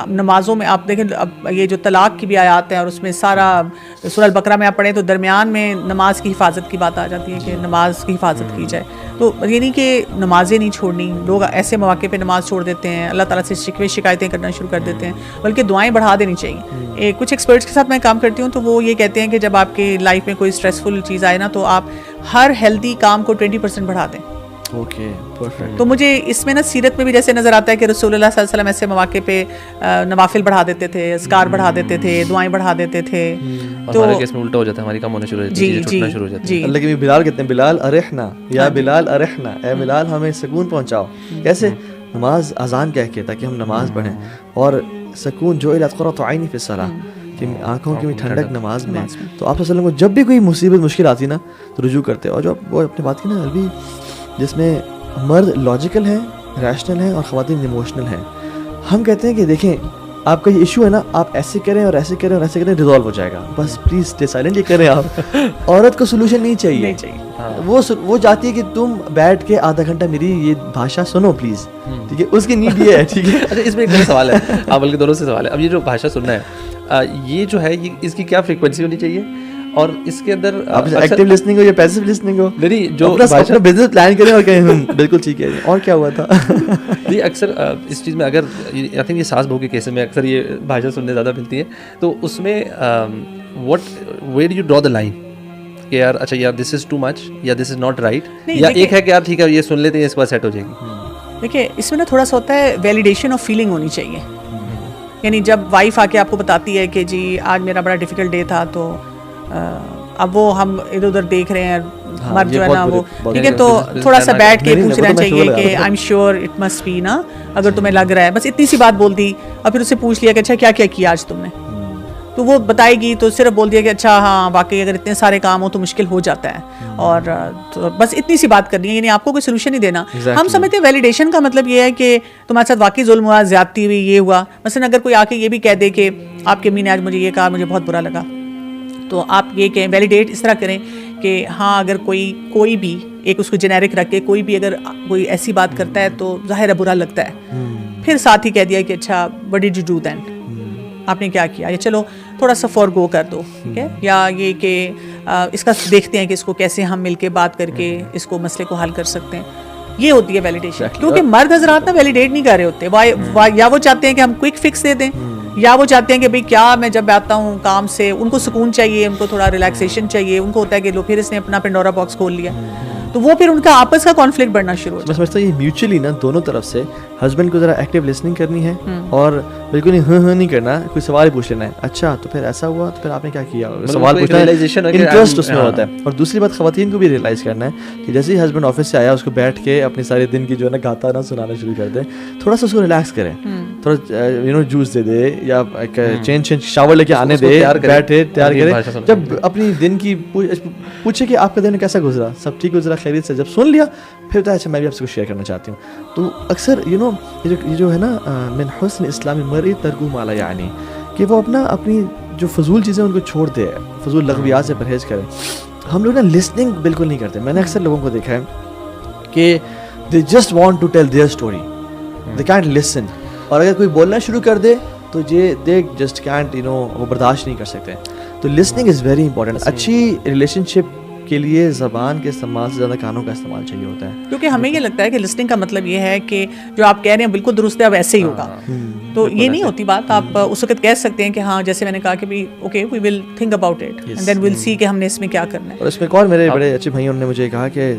نمازوں میں آپ دیکھیں, اب یہ جو طلاق کی بھی آیات ہیں, اور اس میں سارا سورہ البقرہ میں آپ پڑھیں تو درمیان میں نماز کی حفاظت کی بات آ جاتی ہے کہ نماز کی حفاظت کی جائے. تو یہ نہیں کہ نمازیں نہیں چھوڑنی, لوگ ایسے مواقع پہ نماز چھوڑ دیتے ہیں, اللہ تعالیٰ سے شکوے شکایتیں کرنا شروع کر دیتے ہیں, بلکہ دعائیں بڑھا دینی چاہیے. کچھ ایکسپرٹس کے ساتھ میں کام کرتی ہوں تو وہ یہ کہتے ہیں کہ جب آپ کی لائف میں کوئی اسٹریسفل چیز آئے نا, تو آپ ہر ہیلدی کام کو 20% بڑھا دیں. Okay, perfect. تو مجھے اس میں نا سیرت میں بھی جیسے نظر آتا ہے کہ رسول اللہ صلی اللہ علیہ وسلم ایسے مواقع پہ نوافل بڑھا دیتے تھے, اذکار بڑھا دیتے تھے, دعائیں بڑھا دیتے تھے. تو ہمارے کیس میں الٹا ہو جاتا ہے, ہماری کم ہونے شروع ہو جاتی ہے, چھوٹنا شروع ہو جاتی ہے. اللہ کے بلال کہتے ہیں, بلال ارحنا یا بلال ارحنا, اے بلال ہمیں سکون پہنچاؤ. کیسے؟ نماز اذان کہہ کے, تاکہ ہم نماز پڑھیں, اور سکون جو الات قرۃ عین فی الصلاۃ, کہ آنکھوں کی ٹھنڈک نماز میں. تو آپ صلی اللہ علیہ وسلم کو جب بھی کوئی مصیبت مشکل آتی نا تو رجوع کرتے. اور جو وہ اپنی بات کی نا ابھی, جس میں مرد لاجیکل ہیں, ریشنل ہیں, اور خواتین ایموشنل ہیں. ہم کہتے ہیں کہ دیکھیں آپ کا یہ ایشو ہے نا, آپ ایسے کریں اور ایسے کریں اور ایسے کریں, ریزالو ہو جائے گا. بس پلیز اسٹے سائلنٹ. یہ کریں آپ. عورت کو سولوشن نہیں چاہیے. وہ چاہتی ہے کہ تم بیٹھ کے آدھا گھنٹہ میری یہ بھاشا سنو پلیز, ٹھیک ہے, اس کی نیڈ یہ ہے. ٹھیک ہے. اچھا, اس میں ایک سوال ہے, آپ بلکہ دونوں سے سوال ہے. اب یہ جو بھاشا سننا ہے, یہ جو ہے, یہ اس کی کیا فریکوینسی ہونی چاہیے, اور اس کے اندر آپ ایکٹیو لسننگ ہو یا پیسیو لسننگ ہو, نہیں جو اپنا بزنس پلان کریں اور کہیں بالکل ٹھیک ہے اور کیا ہوا تھا. جی اکثر اس چیز میں اگر آئی تھنک یہ ساس بہو کے کیس میں اکثر یہ بھاشا سننے زیادہ ملتی ہے, تو اس میں where do you draw the line کہ یار اچھا یار دس از ٹو مچ یا دس از ناٹ رائٹ, یا ایک ہے کہ یار ٹھیک ہے یہ سن لیتے ہیں اس کے بعد سیٹ ہو جائے گی. دیکھیے اس میں نا تھوڑا سا ہوتا ہے ویلیڈیشن آف فیلنگ ہونی چاہیے. یعنی جب وائف آ کے آپ کو بتاتی ہے کہ جی آج میرا بڑا ڈیفیکلٹ ڈے تھا, تو اب وہ ہم ادھر ادھر دیکھ رہے ہیں مرد جو ہے نا وہ ٹھیک ہے, تو تھوڑا سا بیٹھ کے پوچھنا چاہیے کہ I am sure it must be نا, اگر تمہیں لگ رہا ہے, بس اتنی سی بات بول دی اور پھر اس سے پوچھ لیا کہ اچھا کیا کیا کیا آج تم نے, تو وہ بتائے گی, تو صرف بول دیا کہ اچھا ہاں واقعی اگر اتنے سارے کام ہو تو مشکل ہو جاتا ہے, اور تو بس اتنی سی بات کرنی ہے, یعنی آپ کو کوئی سولوشن نہیں دینا. ہم سمجھتے ہیں ویلیڈیشن کا مطلب یہ ہے کہ تمہارے ساتھ واقعی ظلم ہوا, زیادتی ہوئی, یہ ہوا. مثلا اگر کوئی آ کے یہ بھی کہہ دے کہ آپ کی امی نے آج مجھے یہ کہا, مجھے بہت برا لگا, تو آپ یہ کہیں ویلیڈیٹ اس طرح کریں کہ ہاں اگر کوئی بھی ایک اس کو جنیرک رکھ کے کوئی بھی اگر کوئی ایسی بات کرتا ہے تو ظاہر ہے برا لگتا ہے, پھر ساتھ ہی کہہ دیا کہ اچھا what did you do then, آپ نے کیا کیا, یا چلو تھوڑا سا فور گو کر دو, ٹھیک ہے, یا یہ کہ اس کا دیکھتے ہیں کہ اس کو کیسے ہم مل کے بات کر کے اس کو مسئلے کو حل کر سکتے ہیں. یہ ہوتی ہے ویلیڈیشن. کیونکہ مرد حضرات نا ویلیڈیٹ نہیں کر رہے ہوتے, یا وہ چاہتے ہیں کہ ہم کوئک فکس دے دیں, یا وہ چاہتے ہیں کہ بھئی کیا میں جب آتا ہوں کام سے ان کو سکون چاہیے, ان کو تھوڑا ریلیکسیشن چاہیے, ان کو ہوتا ہے کہ لو پھر اس نے اپنا پنڈورا باکس کھول لیا, تو وہ پھر ان کا آپس کا کانفلکٹ بڑھنا شروع ہو جاتا ہے. میں سمجھتا ہوں یہ میوچلی نا دونوں طرف سے ہسبینڈ کو ذرا ایکٹیو لسننگ کرنی ہے, اور بالکل ہی ہاں نہیں کرنا, کوئی سوال ہی پوچھ لینا ہے, اچھا تو پھر ایسا ہوا تو پھر آپ نے کیا کیا, سوال پوچھنا ہے, انٹرسٹ اس میں ہوتا ہے. اور دوسری بات خواتین کو بھی ریئلائز کرنا ہے کہ جیسے ہی ہسبینڈ آفس سے آیا اس کو بیٹھ کے اپنے سارے دن کی جو ہے نا گاتا نا سنانا شروع کر دے, تھوڑا سا اس کو ریلیکس کریں, تھوڑا جوس دے دے یا چین شاور لے کے آنے دے, بیٹھے تیار کرے, جب اپنی دن کی پوچھے کہ آپ کا دن کیسا گزرا, سب ٹھیک گزرا خیریت سے, جب سن لیا پھر تو اچھا میں بھی آپ سے کچھ شیئر کرنا چاہتی ہوں. تو اکثر یہ جو ہے نا من حسن اسلام المرء ترک ما لا یعنی, کہ وہ اپنی جو فضول چیزیں ان کو چھوڑ دے, فضول لغویات سے پرہیز کرے. ہم لوگ نا لسننگ بالکل نہیں کرتے. میں نے اکثر لوگوں کو دیکھا ہے کہ they just want to tell their story, they can't listen, اور اگر کوئی بولنا شروع کر دے تو دے جسٹ کینٹ وہ برداشت نہیں کر سکتے. تو لسننگ از ویری امپورٹنٹ. اچھی ریلیشن شپ کے لیے زبان کے استعمال سے زیادہ کانوں کا استعمال چاہیے ہوتا ہے, کیونکہ ہمیں یہ لگتا ہے کہ لسننگ کا مطلب یہ ہے کہ جو آپ کہہ رہے ہیں بالکل درست ہے, اب ایسے ہی ہوگا, تو یہ نہیں ہوتی بات. آپ اس وقت کہہ سکتے ہیں کہ ہاں جیسے میں نے کہا کہ بھی okay we will think about it and then we'll see کہ ہم نے اس میں کیا کرنا ہے. اور اس میں ایک اور میرے بڑے اچھے بھائی انہوں نے مجھے کہا کہ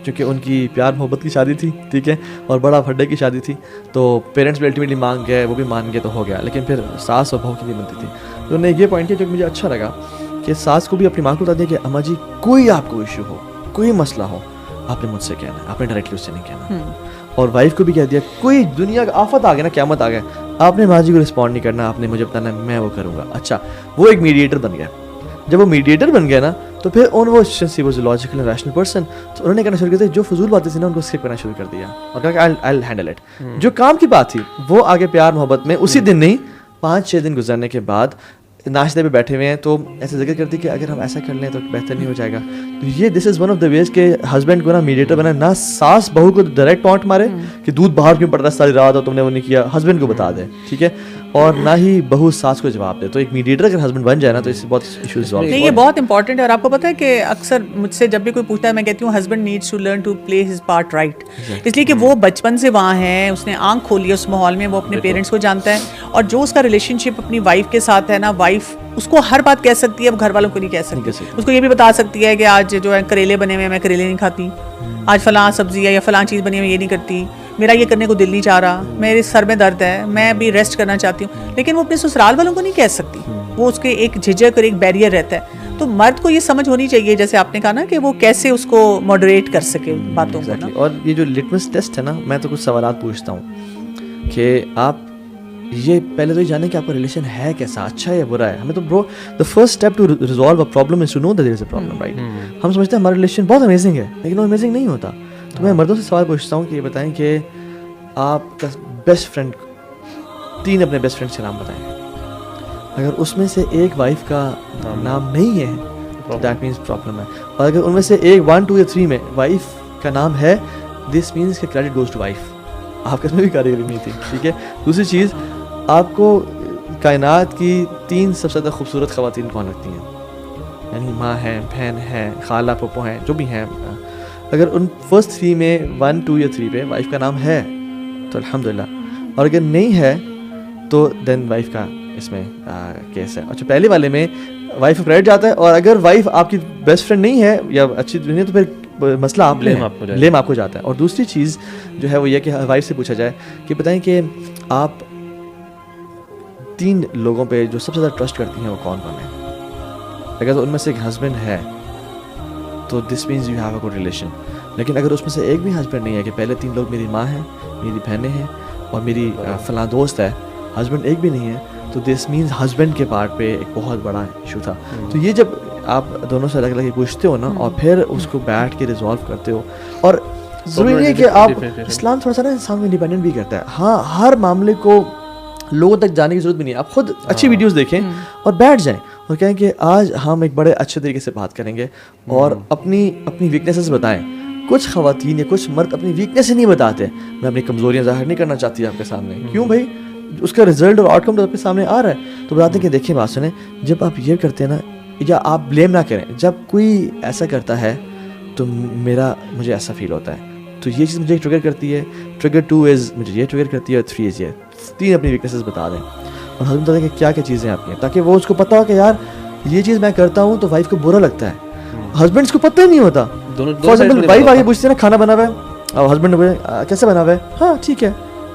چونکہ ان کی پیار محبت کی شادی تھی, ٹھیک ہے, اور بڑا پھڈے کی شادی تھی, تو پیرنٹس بھی الٹیمیٹلی مان گئے, وہ بھی مان گئے تو ہو گیا, لیکن پھر ساس اور بہو کی نہیں بنتی تھی. تو انہوں نے یہ پوائنٹ کیا جو مجھے اچھا لگا کہ ساس کو بھی اپنی ماں کو بتا دیا کہ اماں جی کوئی آپ کو ایشو ہو, کوئی مسئلہ ہو, آپ نے مجھ سے کہنا ہے, آپ نے ڈائریکٹلی اس سے نہیں کہنا. اور وائف کو بھی کہہ دیا کوئی دنیا کا آفت آ گیا نا, قیامت آ گیا, آپ نے ماں جی کو رسپونڈ نہیں کرنا, آپ نے مجھے بتانا میں وہ کروں گا. اچھا وہ ایک میڈیٹر بن گیا. جب وہ میڈیٹر بن گیا نا تو پھر وہ لاجیکل اینڈ ریشنل پرسن, تو انہوں نے کہنا شروع کیا جو فضول باتیں تھیں نا ان کو اسکپ کرنا شروع کر دیا, اور کہا کہ آئی ول ہینڈل اٹ. جو کام کی بات تھی وہ آگے پیار محبت میں اسی دن نہیں 5-6 دن گزرنے کے بعد ناشتے پہ بیٹھے ہوئے ہیں تو ایسے ذکر کرتی کہ اگر ہم ایسا کر لیں تو بہتر نہیں ہو جائے گا. تو یہ دس از ون آف دا ویز کہ ہسبینڈ کو نا میڈیٹر بنا, نہ ساس بہو کو ڈائریکٹ ٹونٹ مارے کہ دودھ باہر کیوں پڑ رہا ہے ساری رات اور تم نے وہ نہیں کیا, ہسبینڈ کو بتا دے, ٹھیک ہے, اور نہ ہی بہو ساس کو جواب دے. تو ایک میڈیٹر اگر ہسبینڈ بن جائے نا تو اس سے بہت ایشوز سالو. نہیں, یہ بہت امپورٹنٹ ہے. اور آپ کو پتہ ہے کہ اکثر مجھ سے جب بھی کوئی پوچھتا ہے میں کہتی ہوں husband needs to learn to play his part right, اس لیے کہ وہ بچپن سے وہاں ہے, اس نے آنکھ کھولی ہے اس ماحول میں, وہ اپنے پیرنٹس کو جانتا ہے, اور جو اس کا ریلیشن شپ اپنی وائف کے ساتھ ہے نا, وائف اس کو ہر بات کہہ سکتی ہے, وہ گھر والوں کو نہیں کہہ سکتی. اس کو یہ بھی بتا سکتی ہے کہ آج جو ہے کریلے بنے ہوئے میں کریلے نہیں کھاتی, آج فلاں سبزی ہے یا فلاں چیز بنی ہوئی یہ نہیں کرتی, میرا یہ کرنے کو دل نہیں چاہ رہا, میرے سر میں درد ہے, میں بھی ریسٹ کرنا چاہتی ہوں. لیکن وہ اپنے سسرال والوں کو نہیں کہہ سکتی, وہ اس کے ایک جھجک اور ایک بیریئر رہتا ہے. تو مرد کو یہ سمجھ ہونی چاہیے جیسے آپ نے کہا نا کہ وہ کیسے اس کو ماڈریٹ کر سکے باتوں کو نا. اور یہ جو لٹمس ٹیسٹ ہے نا, میں تو کچھ سوالات پوچھتا ہوں کہ آپ یہ پہلے تو یہ جانیں کہ آپ کا ریلیشن ہے کیسا, اچھا ہے یا برا ہے. ہمیں تو bro the first step to resolve a problem is to know that there is a problem, right. ہم سمجھتے ہیں ہمارا ریلیشن بہت امیزنگ ہے, لیکن وہ امیزنگ نہیں ہوتا. تو میں مردوں سے سوال پوچھتا ہوں کہ یہ بتائیں کہ آپ کا بیسٹ فرینڈ, 3 اپنے بیسٹ فرینڈس کے نام بتائیں. اگر اس میں سے ایک وائف کا نام نہیں ہے تو دیٹ مینس پرابلم ہے, اور اگر ان میں سے ایک 1, 2 یا 3 میں وائف کا نام ہے, دس مینس کہ کریڈٹ گوز ٹو وائف. آپ کے اس میں بھی کاریگری نہیں تھی, ٹھیک ہے. دوسری چیز, آپ کو کائنات کی 3 سب سے زیادہ خوبصورت خواتین کون لگتی ہیں؟ یعنی ماں ہیں, بہن ہیں, خالہ پھپھو ہیں, جو بھی ہیں, اگر ان فرسٹ 3 میں 1 2 یا 3 پہ وائف کا نام ہے تو الحمدللہ, اور اگر نہیں ہے تو دین وائف کا اس میں کیس ہے. اچھا پہلے والے میں وائف کا کریڈٹ جاتا ہے, اور اگر وائف آپ کی بیسٹ فرینڈ نہیں ہے یا اچھی نہیں ہے تو پھر مسئلہ آپ بلیم آپ کو جاتا ہے. اور دوسری چیز جو ہے وہ یہ کہ وائف سے پوچھا جائے کہ بتائیں کہ آپ 3 لوگوں پہ جو سب سے زیادہ ٹرسٹ کرتی ہیں وہ کون کون ہیں. اگر ان میں سے ایک ہسبینڈ ہے تو this means you have a good relation. لیکن اگر اس میں سے ایک بھی ہسبینڈ نہیں ہے, کہ پہلے 3 لوگ میری ماں ہیں, میری بہنیں ہیں اور میری فلاں دوست ہے, ہسبینڈ ایک بھی نہیں ہے, تو دس مینز ہسبینڈ کے پارٹ پہ ایک بہت بڑا ایشو تھا. تو یہ جب آپ دونوں سے الگ الگ پوچھتے ہو نا, اور پھر اس کو بیٹھ کے ریزالو کرتے ہو, اور ضروری نہیں ہے کہ آپ, اسلام تھوڑا سا نا انسان کو انڈیپینڈنٹ بھی کرتا ہے. ہاں, ہر معاملے کو لوگوں تک جانے کی ضرورت بھی نہیں ہے. آپ خود اچھی ویڈیوز دیکھیں اور بیٹھ جائیں اور کہیں کہ آج ہم ایک بڑے اچھے طریقے سے بات کریں گے اور اپنی ویکنیسز بتائیں. کچھ خواتین یا کچھ مرد اپنی ویکنیس نہیں بتاتے. میں اپنی کمزوریاں ظاہر نہیں کرنا چاہتی آپ کے سامنے. کیوں بھائی؟ اس کا رزلٹ اور آؤٹ کم تو آپ کے سامنے آ رہا ہے. تو بتاتے ہیں کہ دیکھیں بات سنیں, جب آپ یہ کرتے ہیں نا, یا آپ بلیم نہ کریں, جب کوئی ایسا کرتا ہے تو مجھے ایسا فیل ہوتا ہے, تو یہ چیز مجھے ٹریگر کرتی ہے. ٹریگر 2 از مجھے یہ ٹریگر کرتی ہے, اور 3 از یہ. 3 اپنی ویکنیسز بتا دیں اور ہم بتا دیں کہ کیا کیا چیزیں آپ کی ہیں, تاکہ وہ اس کو پتہ ہو کہ یار یہ چیز میں کرتا ہوں تو وائف کو برا لگتا ہے. ہسبینڈس کو پتہ ہی نہیں ہوتا. وائف آگے پوچھتے ہیں نا کھانا بنا ہوا ہے, اور ہسبینڈ کیسے بنا ہوا ہے, ہاں ٹھیک ہے.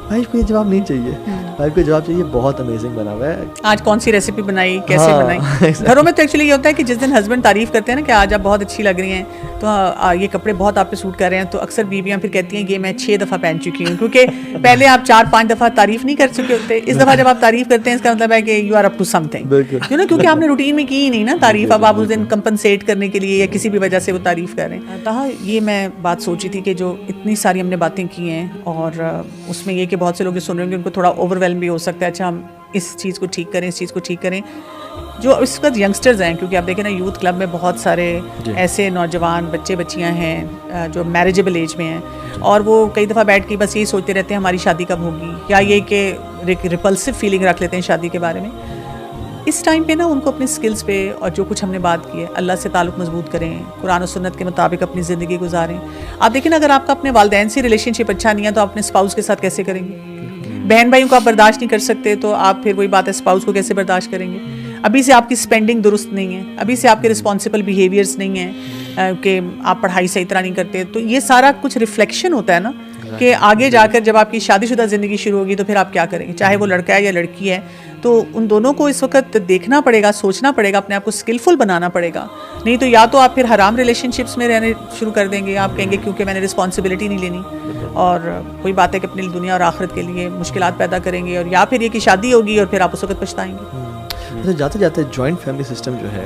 وائف کو یہ جواب نہیں چاہیے, وائف کو جواب چاہیے بہت امیزنگ بنا ہوا ہے, آج کون سی ریسیپی بنائی, کیسے بنائی. گھروں میں تو ایکچولی یہ ہوتا ہے کہ جس دن ہسبینڈ تعریف کرتے ہیں نا کہ آج آپ بہت اچھی لگ رہی ہیں, تو یہ کپڑے بہت آپ پہ سوٹ کر رہے ہیں, تو اکثر بیویاں پھر کہتی ہیں یہ میں 6 دفعہ پہن چکی ہوں, کیونکہ پہلے آپ 4-5 دفعہ تعریف نہیں کر چکے ہوتے. اس دفعہ جب آپ تعریف کرتے ہیں اس کا مطلب ہے کہ you are up to something, کیونکہ آپ نے روٹین میں کی ہی نہیں نا تعریف. اب آپ اس دن کمپنسیٹ کرنے کے لیے یا کسی بھی وجہ سے وہ تعریف کر رہے ہیں. تاہا یہ میں بات سوچی تھی کہ جو اتنی ساری ہم نے باتیں کی ہیں, اور اس میں یہ کہ بہت سے لوگ سن رہے ہیں کہ ان کو تھوڑا اوور ویلم بھی ہو سکتا ہے. اچھا ہم اس چیز کو ٹھیک کریں, اس چیز کو ٹھیک کریں. جو اس وقت ینگسٹرز ہیں, کیونکہ آپ دیکھیں نا یوتھ کلب میں بہت سارے ایسے نوجوان بچے بچیاں ہیں جو میریجیبل ایج میں ہیں, اور وہ کئی دفعہ بیٹھ کے بس یہی سوچتے رہتے ہیں ہماری شادی کب ہوگی, یا یہ کہ ریپلسو فیلنگ رکھ لیتے ہیں شادی کے بارے میں. اس ٹائم پہ نا ان کو اپنے سکلز پہ اور جو کچھ ہم نے بات کی ہے, اللہ سے تعلق مضبوط کریں, قرآن و سنت کے مطابق اپنی زندگی گزاریں. آپ دیکھیں نا اگر آپ کا اپنے والدین سے ریلیشن شپ اچھا نہیں ہے تو آپ اپنے اسپاؤس کے ساتھ کیسے کریں گے؟ بہن بھائیوں کو آپ برداشت نہیں کر سکتے تو آپ پھر وہی بات ہے اسپاؤس کو کیسے برداشت کریں گے؟ ابھی سے آپ کی اسپینڈنگ درست نہیں ہے, ابھی سے آپ کے رسپانسبل بیہیویئرس نہیں ہیں, کہ آپ پڑھائی صحیح طرح نہیں کرتے. تو یہ سارا کچھ ریفلیکشن ہوتا ہے نا کہ آگے جا کر جب آپ کی شادی شدہ زندگی شروع ہوگی تو پھر آپ کیا کریں گے, چاہے وہ لڑکا ہے یا لڑکی ہے. تو ان دونوں کو اس وقت دیکھنا پڑے گا, سوچنا پڑے گا, اپنے آپ کو اسکلفل بنانا پڑے گا. نہیں تو یا تو آپ پھر حرام ریلیشن شپس میں رہنے شروع کر دیں گے, آپ کہیں گے کیونکہ میں نے رسپانسبلٹی نہیں لینی, اور کوئی بات ہے کہ اپنی دنیا اور آخرت کے لیے مشکلات پیدا کریں گے, اور یا پھر یہ کہ شادی ہوگی اور پھر آپ اس وقت پچھتائیں گے. جاتے جاتے جوائنٹ فیملی سسٹم جو ہے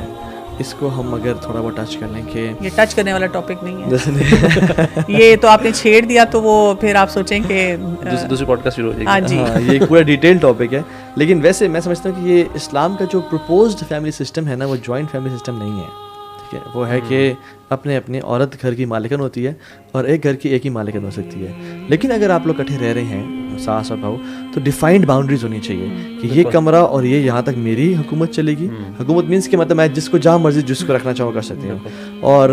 اس کو ہم اگر تھوڑا بہت ٹچ کر لیں کہ یہ ٹچ کرنے والا ٹاپک نہیں ہے, یہ تو آپ نے چھیڑ دیا تو وہ پھر آپ سوچیں کہ دوسری پوڈ کاسٹ شروع ہو جائے گی. ہاں جی, یہ ایک پورا ڈیٹیل ٹاپک ہے. لیکن ویسے میں سمجھتا ہوں کہ یہ اسلام کا جو پرپوزڈ فیملی سسٹم ہے نا, وہ جوائنٹ فیملی سسٹم نہیں ہے. ٹھیک ہے, وہ ہے کہ اپنے عورت گھر کی مالکن ہوتی ہے اور ایک گھر کی ایک ہی مالکن ہو سکتی ہے. لیکن اگر آپ لوگ اکٹھے رہ رہے ہیں ساس اور بہو, تو ڈیفائنڈ باؤنڈریز ہونی چاہیے کہ یہ کمرہ اور یہ یہاں تک میری حکومت چلے گی. حکومت مینس کہ مطلب میں جس کو جہاں مرضی جس کو رکھنا چاہوں کر سکتی ہوں. اور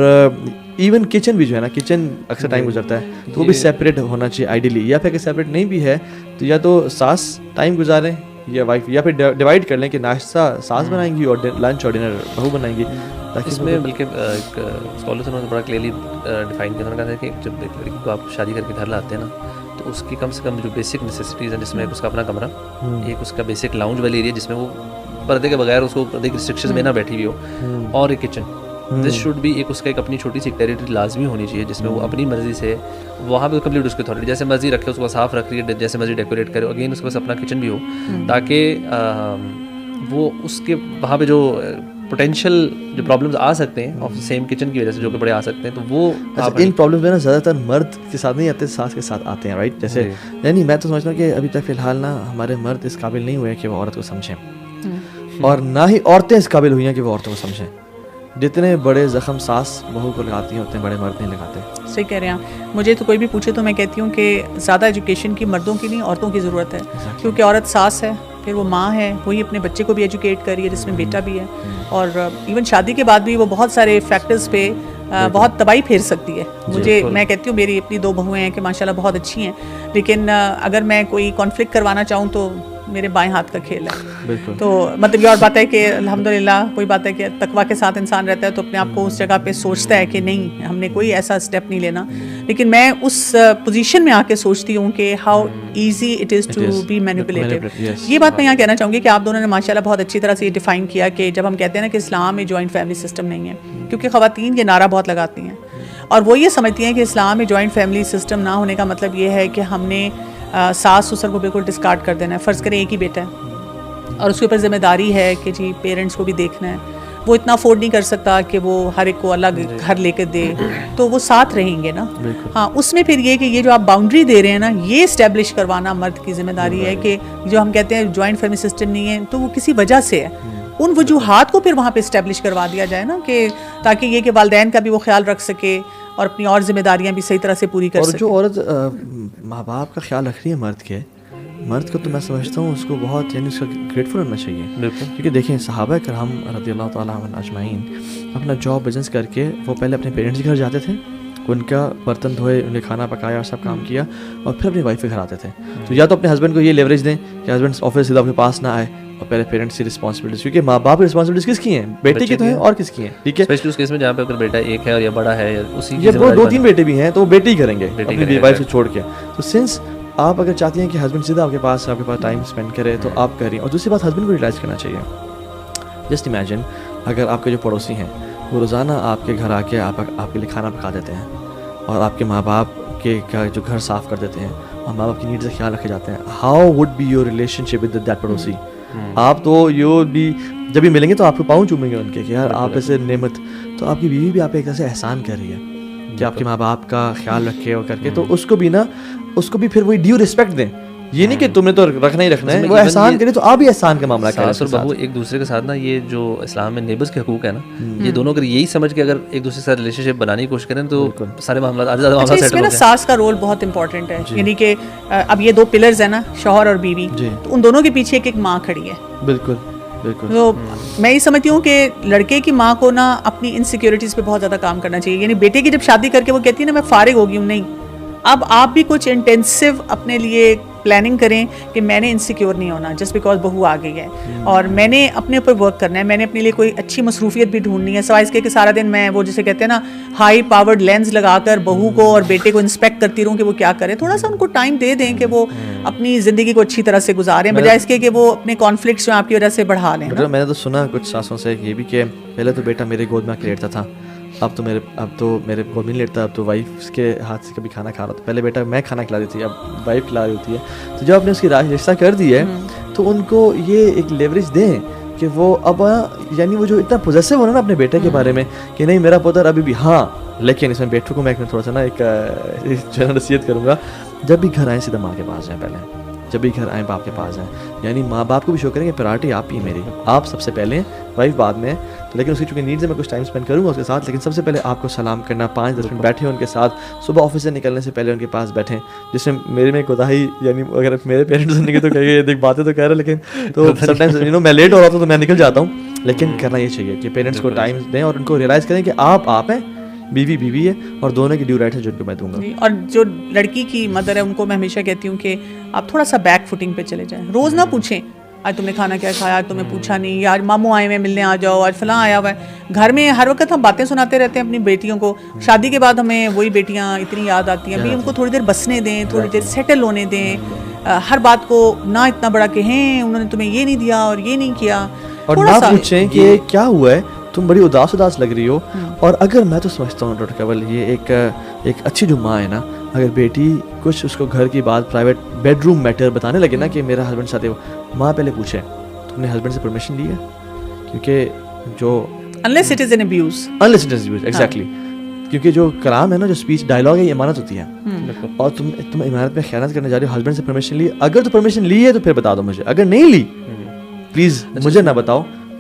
ایون کچن بھی جو ہے نا, کچن اکثر ٹائم گزرتا ہے تو وہ بھی سیپریٹ ہونا چاہیے آئیڈیلی. یا پھر اگر سیپریٹ نہیں بھی ہے تو یا تو ساس ٹائم گزاریں یا وائف, یا پھر ڈیوائڈ کر لیں کہ ناشتہ ساس بنائیں گی اور لنچ اور ڈنر بہو بنائیں گی. اس میں بلکہ ایک اسکالرس نے بڑا کلیئرلی ڈیفائن کیا, انہوں نے کہا کہ جب ایک لڑکی کو آپ شادی کر کے گھر لاتے ہیں نا, تو اس کی کم سے کم جو بیسک نیسیسٹیز ہیں, جس میں اس کا اپنا کمرہ, ایک اس کا بیسک لاؤنج والی ایریا جس میں وہ پردے کے بغیر اس کو پردے کی ریسٹرکشن میں نہ بیٹھی ہوئی ہو, اور ایک کچن. دس شوڈ بھی ایک اس کا ایک اپنی چھوٹی سی ٹیریٹری لازمی ہونی چاہیے جس میں وہ اپنی مرضی سے وہاں پہ کمپلیٹ اس کی اتھارٹی, جیسے مرضی رکھے اس کو صاف رکھ رہی ہے, جیسے مرضی ڈیکوریٹ کرے. اگین اس کے پاس اپنا کچن بھی ہو, تاکہ وہ اس کے وہاں پہ جو پوٹینشیل جو پرابلمز آ سکتے ہیں آف سیم کچن کی وجہ سے, جو کہ بڑے آ سکتے ہیں, تو وہ ان پرابلمز میں نا زیادہ تر مرد کے ساتھ نہیں آتے, ساس کے ساتھ آتے ہیں, رائٹ. جیسے یعنی میں تو سمجھتا ہوں کہ ابھی تک فی الحال نا ہمارے مرد اس قابل نہیں ہوئے کہ وہ عورت کو سمجھیں, اور نہ ہی عورتیں اس قابل ہوئی ہیں کہ وہ عورتوں کو سمجھیں. جتنے بڑے زخم ساس بہو کو لگاتی ہیں اتنے بڑے مرد نہیں لگاتے. صحیح کہہ رہے ہیں. مجھے تو کوئی بھی پوچھے تو میں کہتی ہوں کہ زیادہ ایجوکیشن کی مردوں کی نہیں عورتوں کی ضرورت ہے, کیونکہ عورت ساس ہے, پھر وہ ماں ہے, وہی اپنے بچے کو بھی ایجوکیٹ کر رہی ہے جس میں بیٹا بھی ہے, اور ایون شادی کے بعد بھی وہ بہت سارے فیکٹرز پہ بہت تباہی پھیر سکتی ہے. مجھے میں کہتی ہوں میری اپنی 2 بہویں ہیں کہ ماشاءاللہ بہت اچھی ہیں, لیکن اگر میں کوئی کانفلکٹ کروانا چاہوں تو میرے بائیں ہاتھ کا کھیل ہے. تو مطلب یہ اور بات ہے کہ الحمدللہ کوئی بات ہے کہ تقویٰ کے ساتھ انسان رہتا ہے تو اپنے آپ کو اس جگہ پہ سوچتا ہے کہ نہیں ہم نے کوئی ایسا اسٹیپ نہیں لینا, لیکن میں اس پوزیشن میں آ کے سوچتی ہوں کہ how easy it is to be manipulative. یہ بات میں یہاں کہنا چاہوں گی کہ آپ دونوں نے ماشاءاللہ بہت اچھی طرح سے یہ ڈیفائن کیا کہ جب ہم کہتے ہیں نا کہ اسلام میں جوائنٹ فیملی سسٹم نہیں ہے, کیونکہ خواتین یہ نعرہ بہت لگاتی ہیں اور وہ یہ سمجھتی ہیں کہ اسلام میں جوائنٹ فیملی سسٹم نہ ہونے کا مطلب یہ ہے کہ ہم نے ساس سسر کو بالکل ڈسکارڈ کر دینا ہے. فرض کریں ایک ہی بیٹا ہے اور اس کے اوپر ذمہ داری ہے کہ جی پیرنٹس کو بھی دیکھنا ہے, وہ اتنا افورڈ نہیں کر سکتا کہ وہ ہر ایک کو الگ گھر لے کے دے, تو وہ ساتھ رہیں گے نا. ہاں اس میں پھر یہ کہ یہ جو آپ باؤنڈری دے رہے ہیں نا, یہ اسٹیبلش کروانا مرد کی ذمہ داری ہے کہ جو ہم کہتے ہیں جوائنٹ فیملی سسٹم نہیں ہے تو وہ کسی وجہ سے ہے. ان وجوہات کو پھر وہاں پہ اسٹیبلش کروا دیا جائے نا, کہ تاکہ یہ کہ والدین کا بھی وہ خیال رکھ سکے اور اپنی اور ذمہ داریاں بھی صحیح طرح سے پوری کر سکے. اور جو عورت ماں باپ کا خیال رکھ رہی ہے مرد کو تو میں سمجھتا ہوں اس کو بہت یعنی اس کا گریٹفل ہونا چاہیے, کیونکہ دیکھیں صحابہ کرام رضی اللہ تعالیٰ عنہ اجمعین اپنا جاب بزنس کر کے وہ پہلے اپنے پیرنٹس کے گھر جاتے تھے, ان کا برتن دھوئے, انہیں کھانا پکایا اور سب کام کیا, اور پھر اپنی وائف کے گھر آتے تھے. تو یا تو اپنے ہسبینڈ کو یہ لیوریج دیں کہ ہسبینڈ آفس سیدھا آپ کے پاس نہ آئے, اور پہلے پیرنٹس کی رسپانسبلٹیز, کیونکہ ماں باپ کی رسپانسبلٹیز کس کی ہیں, بیٹے کی تو ہیں اور کس کی ہیں, ٹھیک ہے, اسپیشلی اس کیس میں جہاں پہ اگر بیٹا ایک ہے اور یا بڑا ہے, اسی یہ 2-3 بیٹے بھی ہیں تو وہ بیٹے ہی کریں گے اپنی وائف کو چھوڑ کے. تو سنس آپ اگر چاہتی ہیں کہ ہسبینڈ سیدھا آپ کے پاس ٹائم اسپینڈ کرے تو آپ کر رہی ہیں. اور دوسری بات ہسبینڈ کو ریلائز کرنا چاہیے. جسٹ امیجن اگر آپ کے جو پڑوسی ہیں وہ روزانہ آپ کے گھر آ کے آپ کے لیے کھانا پکا دیتے ہیں, اور آپ کے ماں باپ کے جو گھر صاف کر دیتے ہیں, اور ماں باپ کی نیڈ سے خیال رکھے جاتے ہیں, how would be your relationship with that پڑوسی. آپ تو یو بھی جب بھی ملیں گے تو آپ کو پاؤں چومیں گے ان کے کہ یار آپ ایسے نعمت, تو آپ کی بیوی بھی آپ ایک طرح سے احسان کر رہی ہے کہ آپ کے ماں باپ کا خیال رکھے اور کر کے, تو اس کو بھی نا اس کو بھی پھر وہی ڈیو رسپیکٹ دیں. یہ نہیں کہ تم نے تو رکھنا ہی رکھنا ہے, وہ احسان کرے تو آپ بھی احسان کا معاملہ کریں. ساس اور بہو ایک دوسرے کے ساتھ نا, یہ جو اسلام میں نیبرز کے حقوق ہے نا, یہ دونوں اگر یہی سمجھ کے اگر ایک دوسرے کے ساتھ ریلیشن شپ بنانے کی کوشش کریں تو سارے معاملات آدھے زیادہ معاملات سیٹل ہو جائیں. ساس کا رول بہت امپورٹنٹ ہے, یعنی کہ اب یہ 2 پلرز ہیں نا, شوہر اور بیوی, تو ان دونوں کے پیچھے ایک ماں کھڑی ہے. بالکل. تو میں یہ سمجھتی ہوں کہ لڑکے کی ماں کو نا اپنی انسیکیورٹیز پہ بہت زیادہ کام کرنا چاہیے. یعنی بیٹے کی جب شادی کر کے وہ کہتی ہے نا میں فارغ ہو گئی ہوں, نہیں, اب آپ بھی کچھ انٹینسو اپنے لیے پلاننگ کریں کہ میں نے انسیکیور نہیں ہونا جسٹ بیکاز بہو آ گئی ہے, اور میں نے اپنے اوپر ورک کرنا ہے, میں نے اپنے لیے کوئی اچھی مصروفیت بھی ڈھونڈنی ہے, سوائے اس کے کہ سارا دن میں وہ جسے کہتے ہیں نا ہائی پاورڈ لینز لگا کر بہو کو اور بیٹے کو انسپیکٹ کرتی رہوں کہ وہ کیا کرے. تھوڑا سا ان کو ٹائم دے دیں کہ وہ اپنی زندگی کو اچھی طرح سے گزاریں, بجائے اس کے کہ وہ اپنے کانفلکٹس جو آپ کی وجہ سے بڑھا لیں. میں نے تو سنا کچھ ساسوں سے یہ بھی کہ پہلے تو بیٹا میرے گود میں آ کے لیٹتا تھا, اب تو میرے گود میں نہیں لیٹتا, اب تو وائف کے ہاتھ سے کبھی کھانا کھا رہا تھا. پہلے بیٹا میں کھانا کھلا دیتی تھی, اب وائف کھلا رہی ہوتی ہے. تو جب آپ نے اس کی رشتہ کر دی ہے تو ان کو یہ ایک لیوریج دیں کہ وہ اب یعنی وہ جو اتنا پوزیسو ہونا نا اپنے بیٹے کے بارے میں کہ نہیں میرا پوتر ابھی بھی, ہاں لیکن اس میں بیٹوں کو میں تھوڑا سا نا ایک جو ہے نصیحت کروں گا, جب بھی گھر آئیں سیدھا ماں کے پاس جائیں, پہلے جب بھی گھر آئیں باپ کے پاس جائیں. یعنی ماں باپ کو بھی شو کریں کہ پرائرٹی آپ ہی میری, آپ سب سے پہلے, وائف بعد میں. لیکن اس کی چونکہ نیڈز ہے میں کچھ ٹائم اسپینڈ کروں گا اس کے ساتھ, لیکن سب سے پہلے آپ کو سلام کرنا, 5-10 منٹ بیٹھے ان کے ساتھ, صبح آفس سے نکلنے سے پہلے ان کے پاس بیٹھیں. جس میں میرے میں کوتاہی, یعنی اگر میرے پیرنٹس نے تو کہیں گے دیکھ باتیں تو کہہ رہے, لیکن تو سم ٹائمز میں لیٹ ہو رہا تو میں نکل جاتا ہوں. لیکن کرنا یہ چاہیے کہ پیرنٹس کو ٹائم دیں اور ان کو ریئلائز کریں کہ آپ ہیں, بیوی ہے, اور دونوں کی ڈیو رائٹ ہے جو ان کو میں دوں گا. اور جو لڑکی کی مدر ہے ان کو میں ہمیشہ کہتی ہوں کہ آپ تھوڑا سا بیک فوٹنگ پہ چلے جائیں. روز نہ پوچھیں آج تم نے کھانا کیا کھایا, آج تمہیں پوچھا نہیں, آج ماموں آئے ہوئے ملنے آ جاؤ, آج فلاں آیا ہوا ہے. گھر میں ہر وقت ہم باتیں سناتے رہتے ہیں اپنی بیٹیوں کو, شادی کے بعد ہمیں وہی بیٹیاں اتنی یاد آتی ہیں. بھائی ان کو تھوڑی دیر بسنے دیں, تھوڑی دیر سیٹل ہونے دیں, ہر بات کو نہ اتنا بڑا کہیں انہوں نے تمہیں یہ نہیں دیا اور یہ نہیں کیا, اور نہ پوچھیں کہ کیا ہوا ہے, تم بڑی اداس لگ رہی ہو. اور اگر میں تو سمجھتا ہوں ڈاکٹر کنول یہ ایک اچھی جو ماں ہے نا, اگر بیٹی کچھ اس کو گھر کی بات پرائیویٹ بیڈ روم میٹر بتانے لگے نا کہ میرا ہسبینڈ ساتھ ہے, ماں پہلے پوچھے تم نے ہسبینڈ سے پرمیشن لی ہے, کیونکہ جو unless it is an abuse exactly, کیونکہ جو کلام ہے نا, جو اسپیچ ڈائلاگ ہے, یہ امانت ہوتی ہے. اور تم امانت میں خیانت کرنے جا رہی ہو, ہسبینڈ سے پرمیشن لی, اگر تو پرمیشن لی ہے تو پھر بتا دو مجھے, اگر نہیں لی پلیز مجھے نہ بتاؤ,